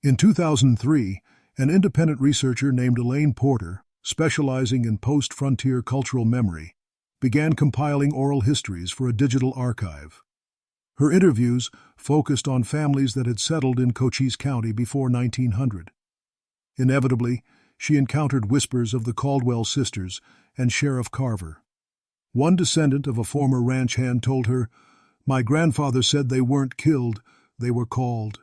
In 2003, an independent researcher named Elaine Porter, specializing in post-frontier cultural memory, began compiling oral histories for a digital archive. Her interviews focused on families that had settled in Cochise County before 1900. Inevitably, she encountered whispers of the Caldwell sisters and Sheriff Carver. One descendant of a former ranch hand told her, "My grandfather said they weren't killed, they were called."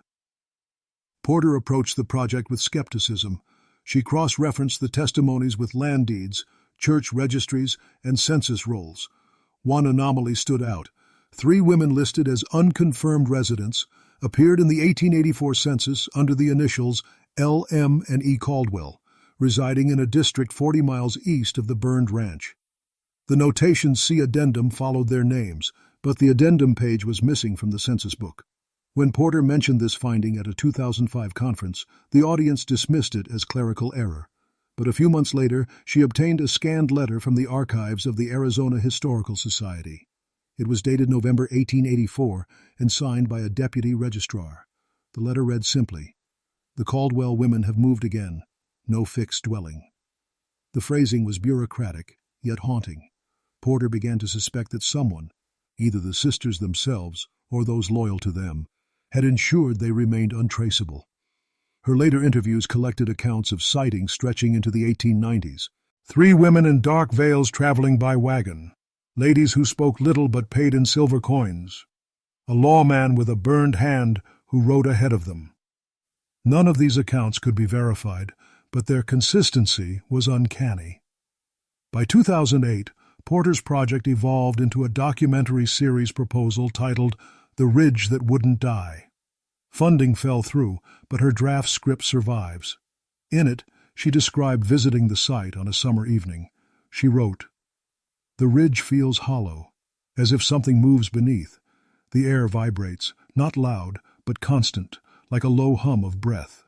Porter approached the project with skepticism. She cross-referenced the testimonies with land deeds, church registries, and census rolls. One anomaly stood out. 3 women listed as unconfirmed residents appeared in the 1884 census under the initials L. M. and E. Caldwell, residing in a district 40 miles east of the burned ranch. The notation See Addendum followed their names, but the addendum page was missing from the census book. When Porter mentioned this finding at a 2005 conference, the audience dismissed it as clerical error. But a few months later, she obtained a scanned letter from the archives of the Arizona Historical Society. It was dated November 1884 and signed by a deputy registrar. The letter read simply, "The Caldwell women have moved again. No fixed dwelling." The phrasing was bureaucratic, yet haunting. Porter began to suspect that someone, either the sisters themselves or those loyal to them, had ensured they remained untraceable. Her later interviews collected accounts of sightings stretching into the 1890s. 3 women in dark veils traveling by wagon. Ladies who spoke little but paid in silver coins. A lawman with a burned hand who rode ahead of them. None of these accounts could be verified, but their consistency was uncanny. By 2008, Porter's project evolved into a documentary series proposal titled The Ridge That Wouldn't Die. Funding fell through, but her draft script survives. In it, she described visiting the site on a summer evening. She wrote, "The ridge feels hollow, as if something moves beneath. The air vibrates, not loud, but constant, like a low hum of breath."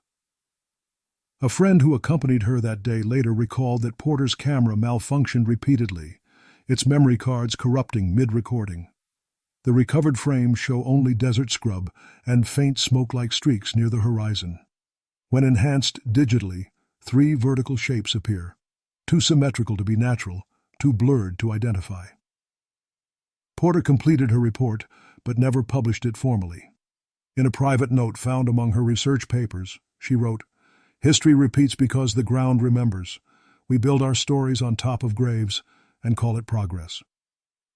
A friend who accompanied her that day later recalled that Porter's camera malfunctioned repeatedly, its memory cards corrupting mid-recording. The recovered frames show only desert scrub and faint smoke-like streaks near the horizon. When enhanced digitally, 3 vertical shapes appear, too symmetrical to be natural, too blurred to identify. Porter completed her report, but never published it formally. In a private note found among her research papers, she wrote, "History repeats because the ground remembers. We build our stories on top of graves and call it progress."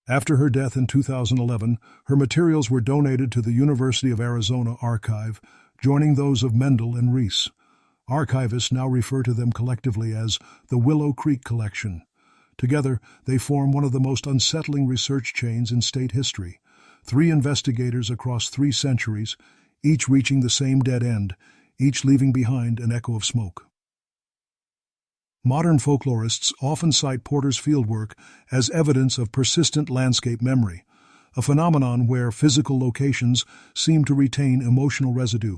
After her death in 2011, her materials were donated to the University of Arizona Archive, joining those of Mendel and Reese. Archivists now refer to them collectively as the Willow Creek Collection. Together, they form one of the most unsettling research chains in state history. 3 investigators across 3 centuries, each reaching the same dead end, each leaving behind an echo of smoke. Modern folklorists often cite Porter's fieldwork as evidence of persistent landscape memory, a phenomenon where physical locations seem to retain emotional residue.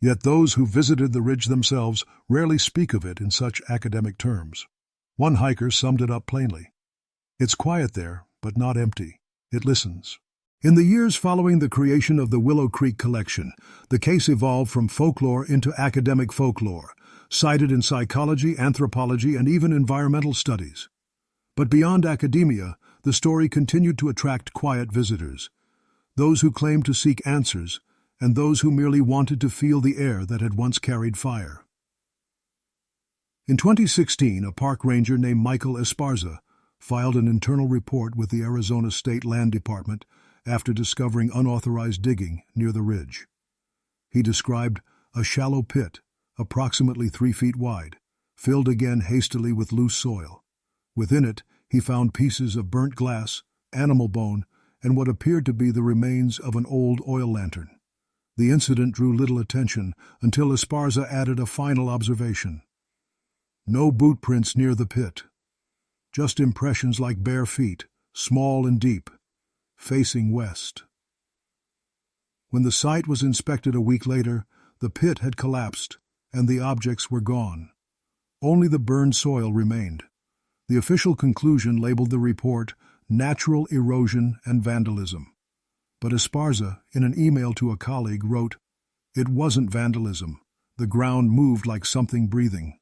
Yet those who visited the ridge themselves rarely speak of it in such academic terms. One hiker summed it up plainly. It's quiet there, but not empty. It listens. In the years following the creation of the Willow Creek Collection, the case evolved from folklore into academic folklore, cited in psychology, anthropology, and even environmental studies. But beyond academia, the story continued to attract quiet visitors, those who claimed to seek answers, and those who merely wanted to feel the air that had once carried fire. In 2016, a park ranger named Michael Esparza filed an internal report with the Arizona State Land Department after discovering unauthorized digging near the ridge. He described a shallow pit, approximately 3 feet wide, filled again hastily with loose soil. Within it, he found pieces of burnt glass, animal bone, and what appeared to be the remains of an old oil lantern. The incident drew little attention until Esparza added a final observation. No boot prints near the pit. Just impressions like bare feet, small and deep, facing west. When the site was inspected a week later, the pit had collapsed, and the objects were gone. Only the burned soil remained. The official conclusion labeled the report natural erosion and vandalism. But Esparza, in an email to a colleague, wrote, "It wasn't vandalism. The ground moved like something breathing."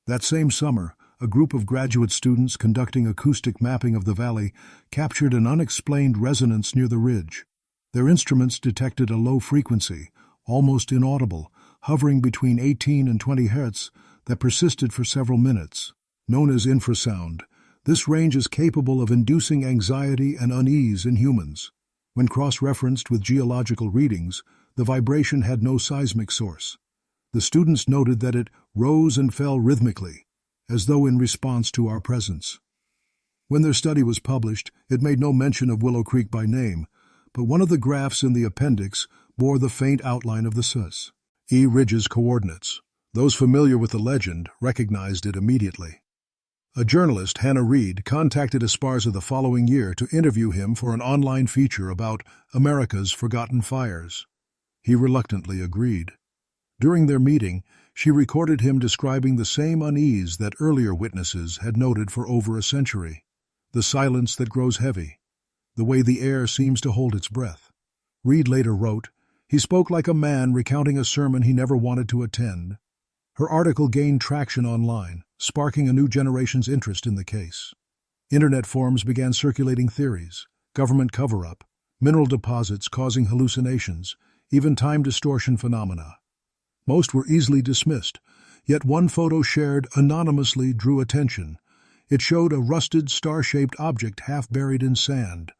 That same summer, a group of graduate students conducting acoustic mapping of the valley captured an unexplained resonance near the ridge. Their instruments detected a low frequency, almost inaudible, hovering between 18 and 20 Hz, that persisted for several minutes. Known as infrasound, this range is capable of inducing anxiety and unease in humans. When cross-referenced with geological readings, the vibration had no seismic source. The students noted that it rose and fell rhythmically, as though in response to our presence. When their study was published, it made no mention of Willow Creek by name, but one of the graphs in the appendix bore the faint outline of the S.E. Ridge's coordinates. Those familiar with the legend recognized it immediately. A journalist, Hannah Reed, contacted Esparza the following year to interview him for an online feature about America's Forgotten Fires. He reluctantly agreed. During their meeting, she recorded him describing the same unease that earlier witnesses had noted for over a century. The silence that grows heavy, the way the air seems to hold its breath. Reed later wrote, "He spoke like a man recounting a sermon he never wanted to attend." Her article gained traction online, sparking a new generation's interest in the case. Internet forums began circulating theories, government cover-up, mineral deposits causing hallucinations, even time distortion phenomena. Most were easily dismissed, yet one photo shared anonymously drew attention. It showed a rusted star-shaped object half buried in sand.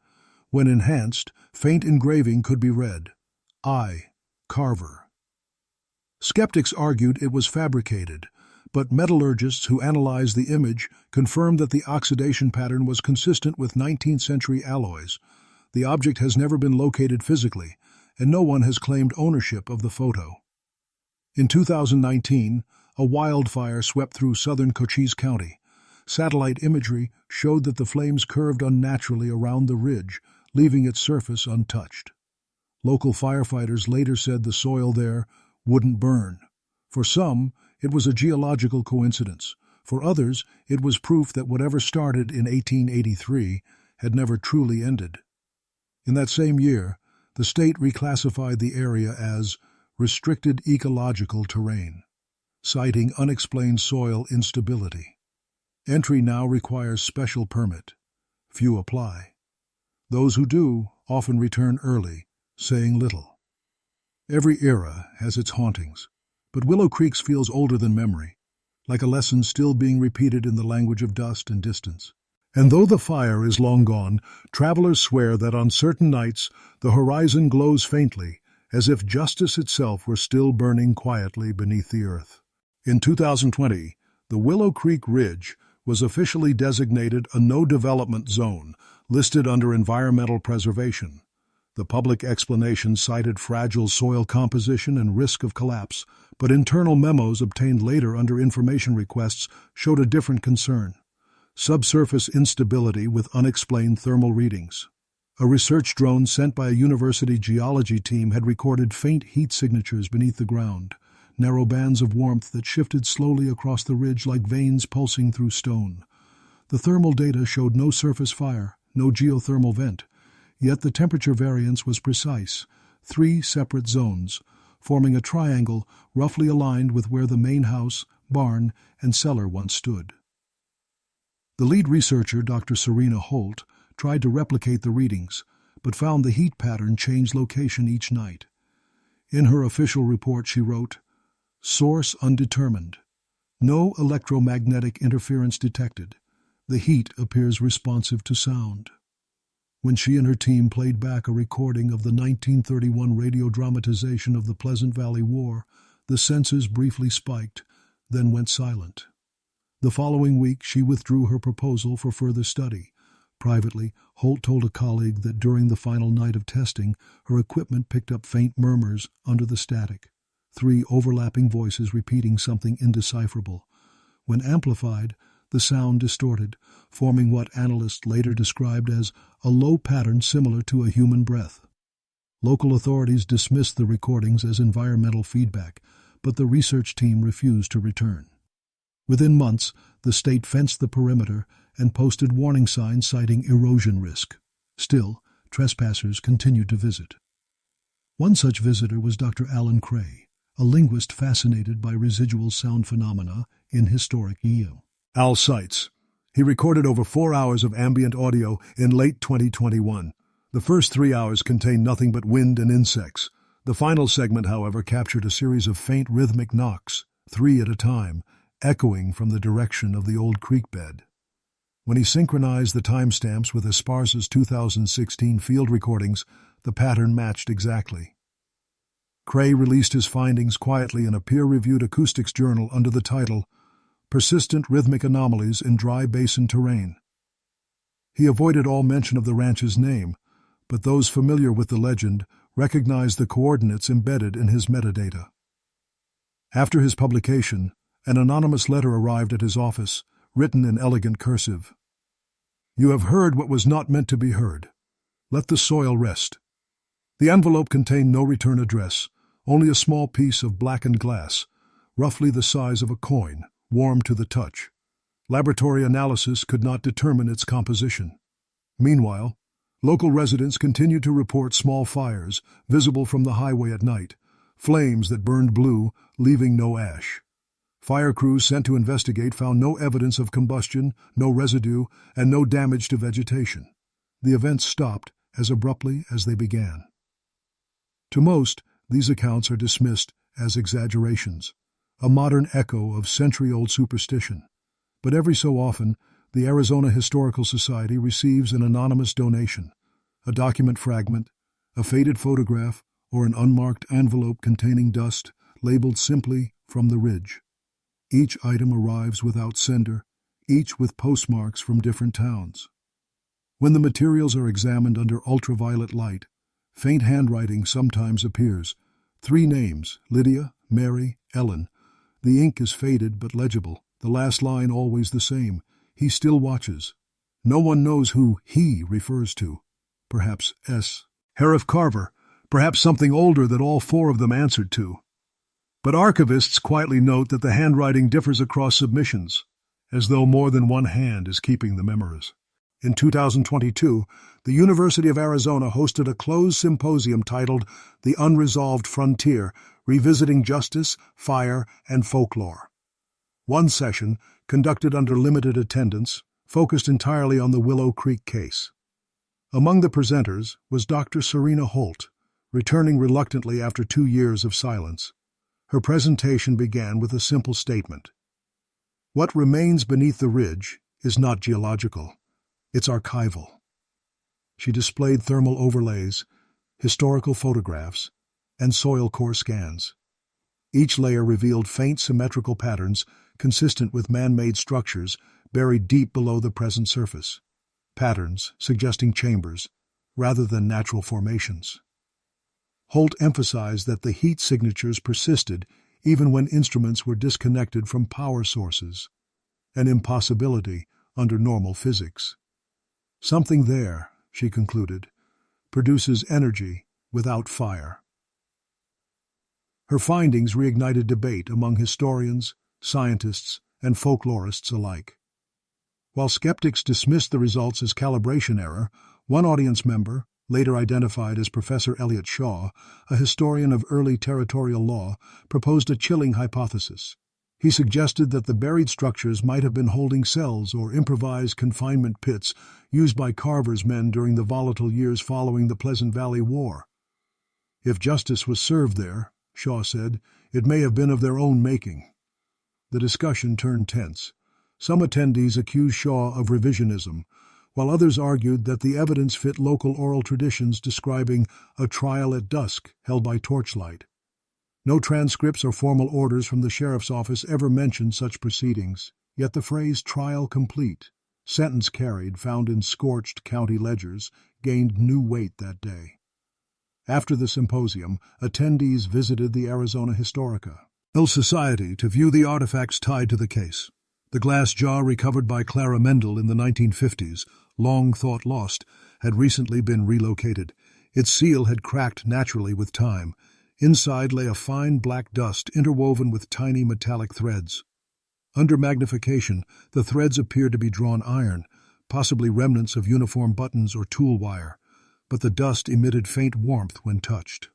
When enhanced, faint engraving could be read. I. Carver. Skeptics argued it was fabricated, but metallurgists who analyzed the image confirmed that the oxidation pattern was consistent with 19th century alloys. The object has never been located physically, and no one has claimed ownership of the photo. In 2019, a wildfire swept through southern Cochise County. Satellite imagery showed that the flames curved unnaturally around the ridge, leaving its surface untouched. Local firefighters later said the soil there wouldn't burn. For some, it was a geological coincidence. For others, it was proof that whatever started in 1883 had never truly ended. In that same year, the state reclassified the area as restricted ecological terrain, citing unexplained soil instability. Entry now requires special permit. Few apply. Those who do often return early, saying little. Every era has its hauntings, but Willow Creek feels older than memory, like a lesson still being repeated in the language of dust and distance. And though the fire is long gone, travelers swear that on certain nights the horizon glows faintly, as if justice itself were still burning quietly beneath the earth. In 2020, the Willow Creek Ridge was officially designated a no-development zone, listed under environmental preservation. The public explanation cited fragile soil composition and risk of collapse, but internal memos obtained later under information requests showed a different concern: subsurface instability with unexplained thermal readings. A research drone sent by a university geology team had recorded faint heat signatures beneath the ground, narrow bands of warmth that shifted slowly across the ridge like veins pulsing through stone. The thermal data showed no surface fire, no geothermal vent, yet the temperature variance was precise: 3 separate zones, forming a triangle roughly aligned with where the main house, barn, and cellar once stood. The lead researcher, Dr. Serena Holt, tried to replicate the readings, but found the heat pattern changed location each night. In her official report she wrote, "Source undetermined. No electromagnetic interference detected. The heat appears responsive to sound." When she and her team played back a recording of the 1931 radio dramatization of the Pleasant Valley War, the sensors briefly spiked, then went silent. The following week she withdrew her proposal for further study. Privately, Holt told a colleague that during the final night of testing, her equipment picked up faint murmurs under the static, 3 overlapping voices repeating something indecipherable. When amplified, the sound distorted, forming what analysts later described as a low pattern similar to a human breath. Local authorities dismissed the recordings as environmental feedback, but the research team refused to return. Within months, the state fenced the perimeter and posted warning signs citing erosion risk. Still, trespassers continued to visit. One such visitor was Dr. Alan Cray, a linguist fascinated by residual sound phenomena in historic Yale. Al cites, he recorded over 4 hours of ambient audio in late 2021. The first 3 hours contained nothing but wind and insects. The final segment, however, captured a series of faint rhythmic knocks, 3 at a time, echoing from the direction of the old creek bed. When he synchronized the timestamps with Esparza's 2016 field recordings, the pattern matched exactly. Cray released his findings quietly in a peer-reviewed acoustics journal under the title Persistent Rhythmic Anomalies in Dry Basin Terrain. He avoided all mention of the ranch's name, but those familiar with the legend recognized the coordinates embedded in his metadata. After his publication, an anonymous letter arrived at his office, written in elegant cursive. "You have heard what was not meant to be heard. Let the soil rest." The envelope contained no return address, only a small piece of blackened glass, roughly the size of a coin, warm to the touch. Laboratory analysis could not determine its composition. Meanwhile, local residents continued to report small fires visible from the highway at night, flames that burned blue, leaving no ash. Fire crews sent to investigate found no evidence of combustion, no residue, and no damage to vegetation. The events stopped as abruptly as they began. To most, these accounts are dismissed as exaggerations, a modern echo of century-old superstition. But every so often, the Arizona Historical Society receives an anonymous donation, a document fragment, a faded photograph, or an unmarked envelope containing dust, labeled simply "From the Ridge." Each item arrives without sender, each with postmarks from different towns. When the materials are examined under ultraviolet light, faint handwriting sometimes appears. 3 names: Lydia, Mary, Ellen. The ink is faded but legible, the last line always the same: "He still watches." No one knows who "he" refers to. Perhaps S. Harif Carver, perhaps something older that all 4 of them answered to. But archivists quietly note that the handwriting differs across submissions, as though more than one hand is keeping the memories. In 2022, the University of Arizona hosted a closed symposium titled The Unresolved Frontier, Revisiting Justice, Fire, and Folklore. One session, conducted under limited attendance, focused entirely on the Willow Creek case. Among the presenters was Dr. Serena Holt, returning reluctantly after 2 years of silence. Her presentation began with a simple statement: "What remains beneath the ridge is not geological. It's archival. She displayed thermal overlays, historical photographs, and soil core scans. Each layer revealed faint symmetrical patterns consistent with man-made structures buried deep below the present surface. Patterns suggesting chambers, rather than natural formations. Holt emphasized that the heat signatures persisted even when instruments were disconnected from power sources, an impossibility under normal physics. Something there, she concluded, produces energy without fire. Her findings reignited debate among historians, scientists, and folklorists alike. While skeptics dismissed the results as calibration error, one audience member, later identified as Professor Elliot Shaw, a historian of early territorial law, proposed a chilling hypothesis. He suggested that the buried structures might have been holding cells or improvised confinement pits used by Carver's men during the volatile years following the Pleasant Valley War. If justice was served there, Shaw said, it may have been of their own making. The discussion turned tense. Some attendees accused Shaw of revisionism, while others argued that the evidence fit local oral traditions describing a trial at dusk held by torchlight. No transcripts or formal orders from the sheriff's office ever mentioned such proceedings, yet the phrase "trial complete," sentence carried found in scorched county ledgers, gained new weight that day. After the symposium, attendees visited the Arizona Historical Society to view the artifacts tied to the case. The glass jar recovered by Clara Mendel in the 1950s, long thought lost, had recently been relocated. Its seal had cracked naturally with time. Inside lay a fine black dust interwoven with tiny metallic threads. Under magnification, the threads appeared to be drawn iron, possibly remnants of uniform buttons or tool wire, but the dust emitted faint warmth when touched.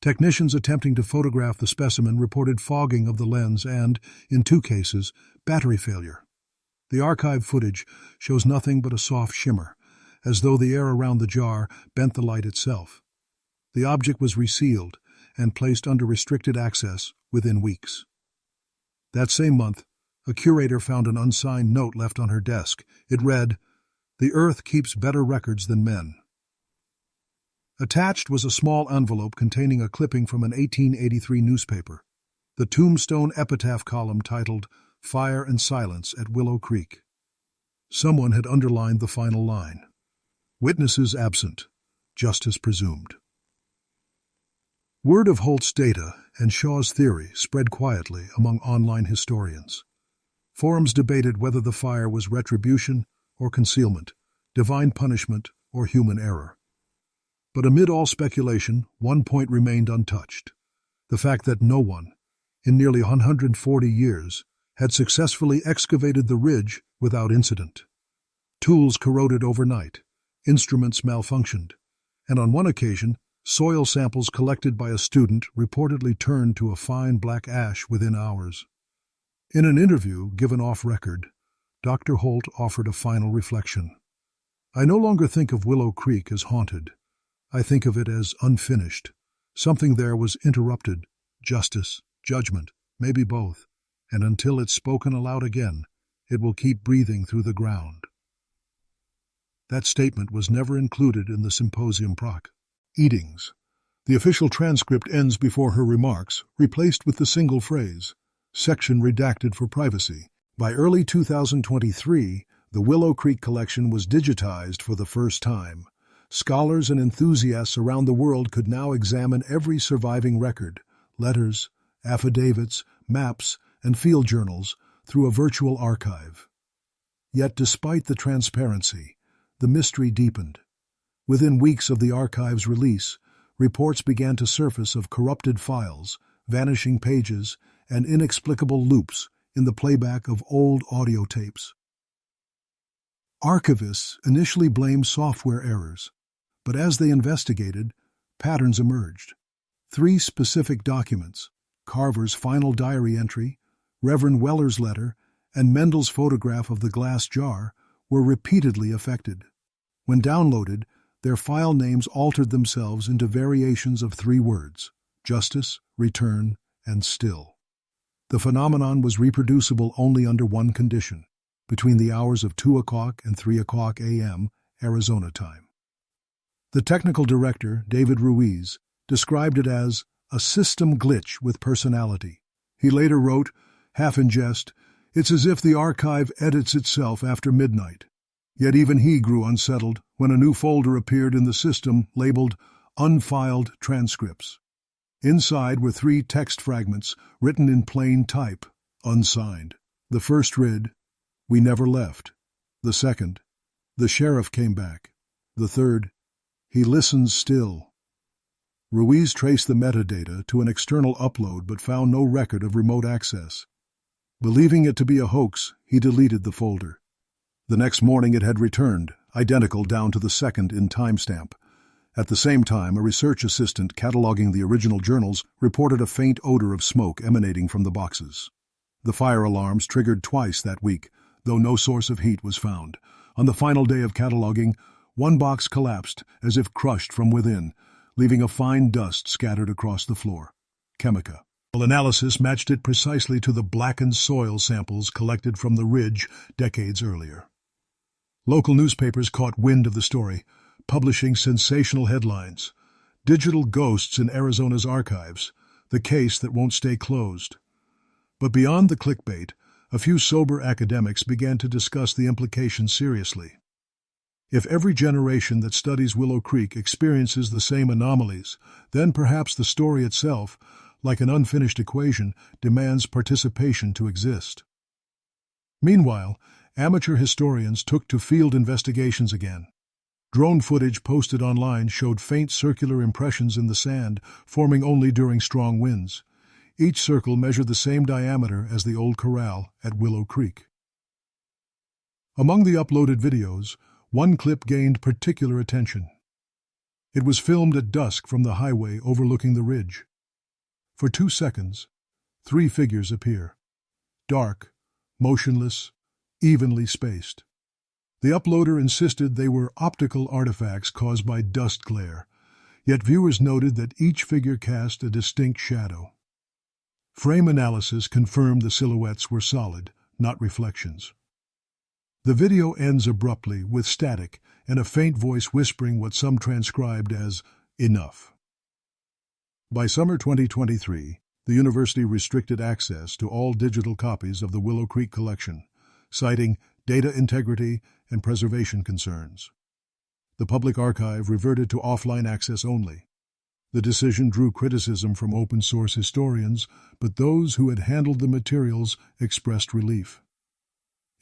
Technicians attempting to photograph the specimen reported fogging of the lens and, in 2 cases, battery failure. The archive footage shows nothing but a soft shimmer, as though the air around the jar bent the light itself. The object was resealed and placed under restricted access within weeks. That same month, a curator found an unsigned note left on her desk. It read, "The earth keeps better records than men." Attached was a small envelope containing a clipping from an 1883 newspaper, the tombstone epitaph column titled "Fire and Silence at Willow Creek." Someone had underlined the final line, "Witnesses absent, justice presumed." Word of Holt's data and Shaw's theory spread quietly among online historians. Forums debated whether the fire was retribution or concealment, divine punishment or human error. But amid all speculation, one point remained untouched: the fact that no one, in nearly 140 years, had successfully excavated the ridge without incident. Tools corroded overnight, instruments malfunctioned, and on one occasion, soil samples collected by a student reportedly turned to a fine black ash within hours. In an interview given off-record, Dr. Holt offered a final reflection. "I no longer think of Willow Creek as haunted. I think of it as unfinished. Something there was interrupted, justice, judgment, maybe both, and until it's spoken aloud again, it will keep breathing through the ground." That statement was never included in the symposium proc. Eatings. The official transcript ends before her remarks, replaced with the single phrase, "Section redacted for privacy." By early 2023, the Willow Creek collection was digitized for the first time. Scholars and enthusiasts around the world could now examine every surviving record, letters, affidavits, maps, and field journals, through a virtual archive. Yet despite the transparency, the mystery deepened. Within weeks of the archive's release, reports began to surface of corrupted files, vanishing pages, and inexplicable loops in the playback of old audio tapes. Archivists initially blamed software errors, but as they investigated, patterns emerged. 3 specific documents, Carver's final diary entry, Reverend Weller's letter, and Mendel's photograph of the glass jar, were repeatedly affected. When downloaded, their file names altered themselves into variations of 3 words: justice, return, and still. The phenomenon was reproducible only under one condition: between the hours of 2 o'clock and 3 o'clock a.m. Arizona time. The technical director, David Ruiz, described it as a system glitch with personality. He later wrote, half in jest, "It's as if the archive edits itself after midnight." Yet even he grew unsettled when a new folder appeared in the system labeled Unfiled Transcripts. Inside were 3 text fragments written in plain type, unsigned. The first read, "We never left." The second, "The sheriff came back." The third, "He listens still." Ruiz traced the metadata to an external upload but found no record of remote access. Believing it to be a hoax, he deleted the folder. The next morning it had returned, identical down to the second in timestamp. At the same time, a research assistant cataloging the original journals reported a faint odor of smoke emanating from the boxes. The fire alarms triggered twice that week, though no source of heat was found. On the final day of cataloging, one box collapsed as if crushed from within, leaving a fine dust scattered across the floor. Chemica. Analysis matched it precisely to the blackened soil samples collected from the ridge decades earlier. Local newspapers caught wind of the story, publishing sensational headlines. "Digital Ghosts in Arizona's Archives, the case that won't stay closed." But beyond the clickbait, a few sober academics began to discuss the implications seriously. If every generation that studies Willow Creek experiences the same anomalies, then perhaps the story itself, like an unfinished equation, demands participation to exist. Meanwhile, amateur historians took to field investigations again. Drone footage posted online showed faint circular impressions in the sand, forming only during strong winds. Each circle measured the same diameter as the old corral at Willow Creek. Among the uploaded videos, one clip gained particular attention. It was filmed at dusk from the highway overlooking the ridge. For 2 seconds, 3 figures appear. Dark, motionless, evenly spaced. The uploader insisted they were optical artifacts caused by dust glare, yet viewers noted that each figure cast a distinct shadow. Frame analysis confirmed the silhouettes were solid, not reflections. The video ends abruptly with static and a faint voice whispering what some transcribed as "enough." By summer 2023, the university restricted access to all digital copies of the Willow Creek collection, citing data integrity and preservation concerns. The public archive reverted to offline access only. The decision drew criticism from open-source historians, but those who had handled the materials expressed relief.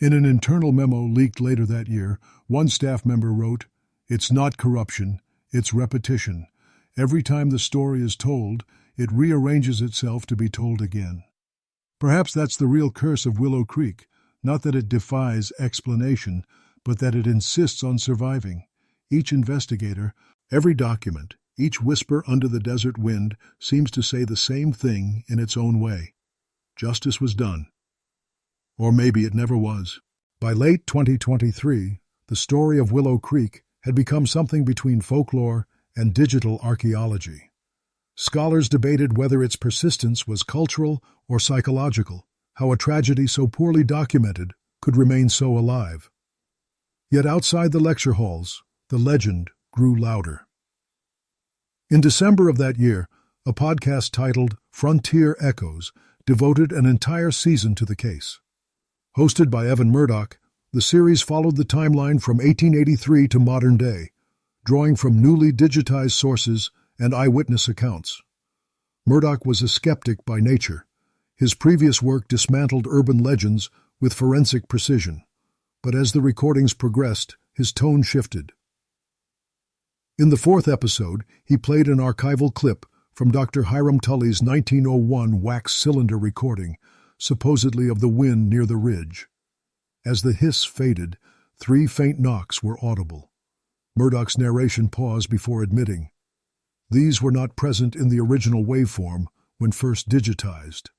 In an internal memo leaked later that year, one staff member wrote, "It's not corruption, it's repetition. Every time the story is told, it rearranges itself to be told again." Perhaps that's the real curse of Willow Creek, not that it defies explanation, but that it insists on surviving. Each investigator, every document, each whisper under the desert wind seems to say the same thing in its own way. Justice was done. Or maybe it never was. By late 2023, the story of Willow Creek had become something between folklore and digital archaeology. Scholars debated whether its persistence was cultural or psychological, how a tragedy so poorly documented could remain so alive. Yet outside the lecture halls, the legend grew louder. In December of that year, a podcast titled Frontier Echoes devoted an entire season to the case. Hosted by Evan Murdoch, the series followed the timeline from 1883 to modern day, drawing from newly digitized sources and eyewitness accounts. Murdoch was a skeptic by nature. His previous work dismantled urban legends with forensic precision, but as the recordings progressed, his tone shifted. In the 4th episode, he played an archival clip from Dr. Hiram Tully's 1901 wax cylinder recording, supposedly of the wind near the ridge. As the hiss faded, 3 faint knocks were audible. Murdoch's narration paused before admitting, these were not present in the original waveform when first digitized.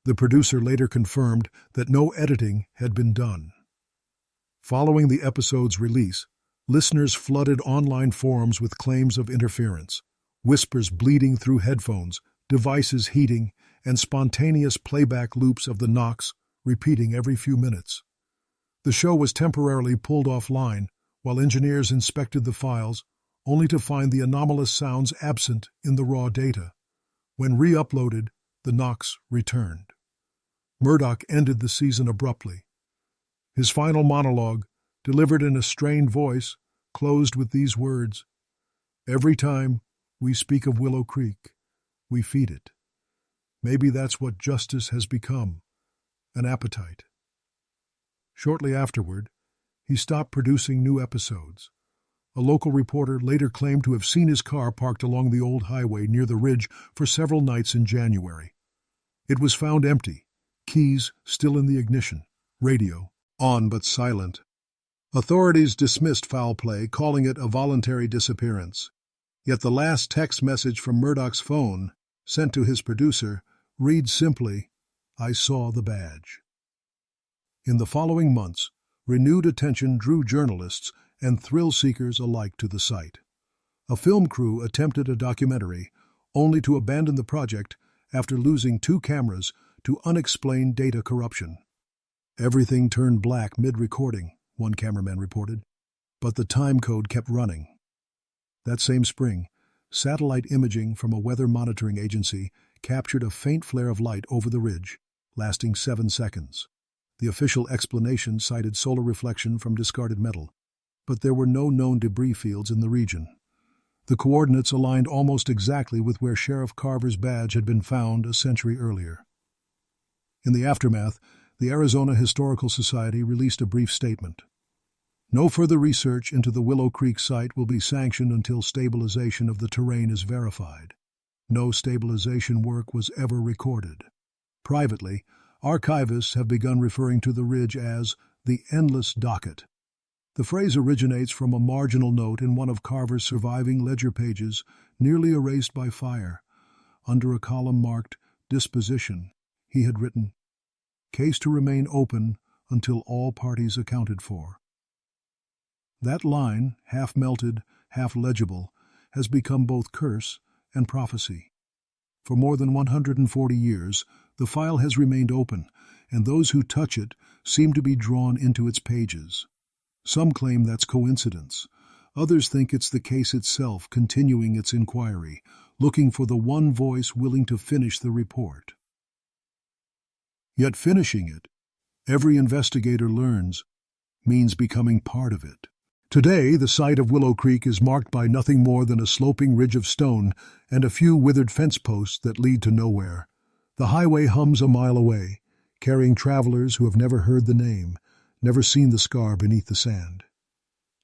The producer later confirmed that no editing had been done. Following the episode's release, listeners flooded online forums with claims of interference, whispers bleeding through headphones, devices heating, and spontaneous playback loops of the knocks repeating every few minutes. The show was temporarily pulled offline while engineers inspected the files, only to find the anomalous sounds absent in the raw data. When re-uploaded, the knocks returned. Murdoch ended the season abruptly. His final monologue, delivered in a strained voice, closed with these words: "Every time we speak of Willow Creek, we feed it. Maybe that's what justice has become, an appetite." Shortly afterward, he stopped producing new episodes. A local reporter later claimed to have seen his car parked along the old highway near the ridge for several nights in January. It was found empty, keys still in the ignition, radio on but silent. Authorities dismissed foul play, calling it a voluntary disappearance. Yet the last text message from Murdoch's phone, sent to his producer, reads simply, "I saw the badge." In the following months, renewed attention drew journalists and thrill-seekers alike to the site. A film crew attempted a documentary, only to abandon the project after losing 2 cameras to unexplained data corruption. "Everything turned black mid-recording," one cameraman reported, but the time code kept running. That same spring, satellite imaging from a weather monitoring agency captured a faint flare of light over the ridge, lasting 7 seconds. The official explanation cited solar reflection from discarded metal, but there were no known debris fields in the region. The coordinates aligned almost exactly with where Sheriff Carver's badge had been found a century earlier. In the aftermath, the Arizona Historical Society released a brief statement. "No further research into the Willow Creek site will be sanctioned until stabilization of the terrain is verified. No stabilization work was ever recorded." Privately, archivists have begun referring to the ridge as the Endless Docket. The phrase originates from a marginal note in one of Carver's surviving ledger pages, nearly erased by fire. Under a column marked Disposition, he had written, "Case to remain open until all parties accounted for." That line, half melted, half legible, has become both curse and prophecy. For more than 140 years, the file has remained open, and those who touch it seem to be drawn into its pages. Some claim that's coincidence. Others think it's the case itself continuing its inquiry, looking for the one voice willing to finish the report. Yet finishing it, every investigator learns, means becoming part of it. Today, the site of Willow Creek is marked by nothing more than a sloping ridge of stone and a few withered fence posts that lead to nowhere. The highway hums a mile away, carrying travelers who have never heard the name, never seen the scar beneath the sand.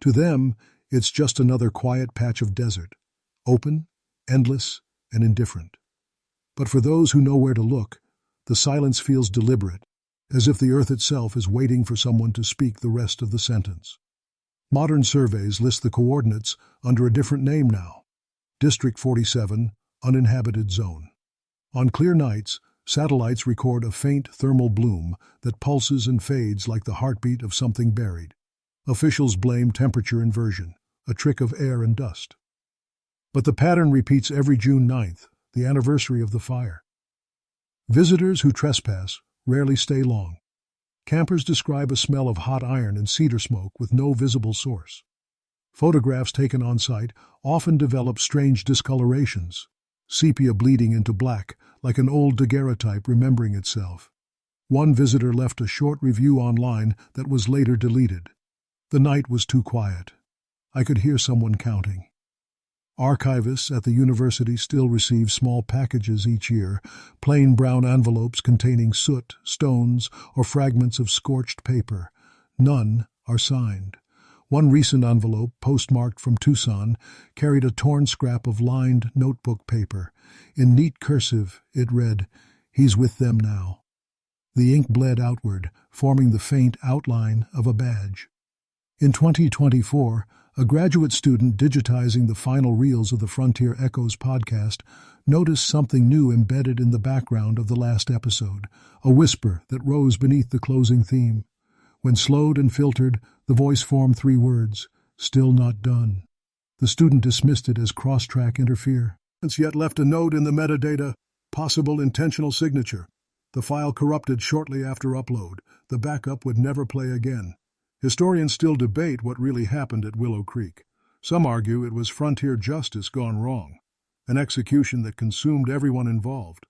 To them, it's just another quiet patch of desert, open, endless, and indifferent. But for those who know where to look, the silence feels deliberate, as if the earth itself is waiting for someone to speak the rest of the sentence. Modern surveys list the coordinates under a different name now: District 47, Uninhabited Zone. On clear nights, satellites record a faint thermal bloom that pulses and fades like the heartbeat of something buried. Officials blame temperature inversion, a trick of air and dust. But the pattern repeats every June 9th, the anniversary of the fire. Visitors who trespass rarely stay long. Campers describe a smell of hot iron and cedar smoke with no visible source. Photographs taken on site often develop strange discolorations, sepia bleeding into black like an old daguerreotype remembering itself. One visitor left a short review online that was later deleted. "The night was too quiet. I could hear someone counting." Archivists at the university still receive small packages each year, plain brown envelopes containing soot, stones, or fragments of scorched paper. None are signed. One recent envelope, postmarked from Tucson, carried a torn scrap of lined notebook paper. In neat cursive, it read, "He's with them now." The ink bled outward, forming the faint outline of a badge. In 2024, a graduate student digitizing the final reels of the Frontier Echoes podcast noticed something new embedded in the background of the last episode, a whisper that rose beneath the closing theme. When slowed and filtered, the voice formed 3 words, "Still not done." The student dismissed it as cross-track interfere. It's yet left a note in the metadata, possible intentional signature. The file corrupted shortly after upload. The backup would never play again. Historians still debate what really happened at Willow Creek. Some argue it was frontier justice gone wrong, an execution that consumed everyone involved.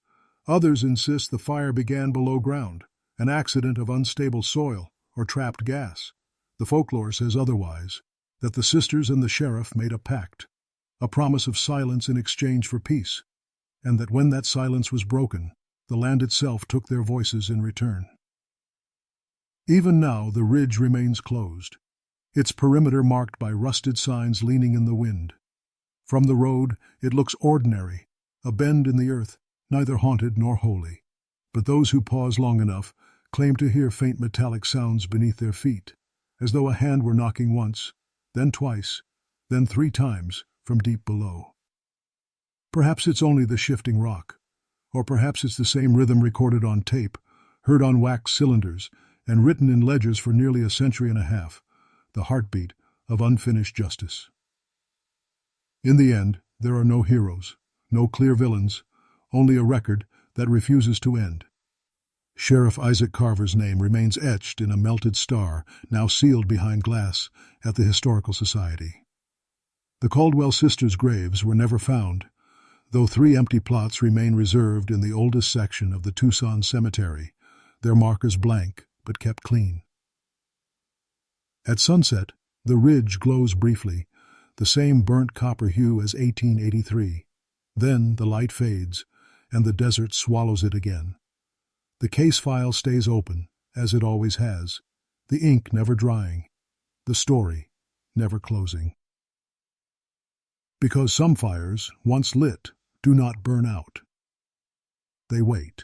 Others insist the fire began below ground, an accident of unstable soil or trapped gas. The folklore says otherwise, that the sisters and the sheriff made a pact, a promise of silence in exchange for peace, and that when that silence was broken, the land itself took their voices in return. Even now, the ridge remains closed, its perimeter marked by rusted signs leaning in the wind. From the road, it looks ordinary, a bend in the earth, neither haunted nor holy. But those who pause long enough claim to hear faint metallic sounds beneath their feet, as though a hand were knocking once, then twice, then 3 times from deep below. Perhaps it's only the shifting rock, or perhaps it's the same rhythm recorded on tape, heard on wax cylinders, and written in ledgers for nearly a century and a half, the heartbeat of unfinished justice. In the end, there are no heroes, no clear villains, only a record that refuses to end. Sheriff Isaac Carver's name remains etched in a melted star, now sealed behind glass, at the Historical Society. The Caldwell sisters' graves were never found, though 3 empty plots remain reserved in the oldest section of the Tucson Cemetery, their markers blank but kept clean. At sunset, the ridge glows briefly, the same burnt copper hue as 1883. Then the light fades, and the desert swallows it again. The case file stays open, as it always has, the ink never drying, the story never closing. Because some fires, once lit, do not burn out. They wait.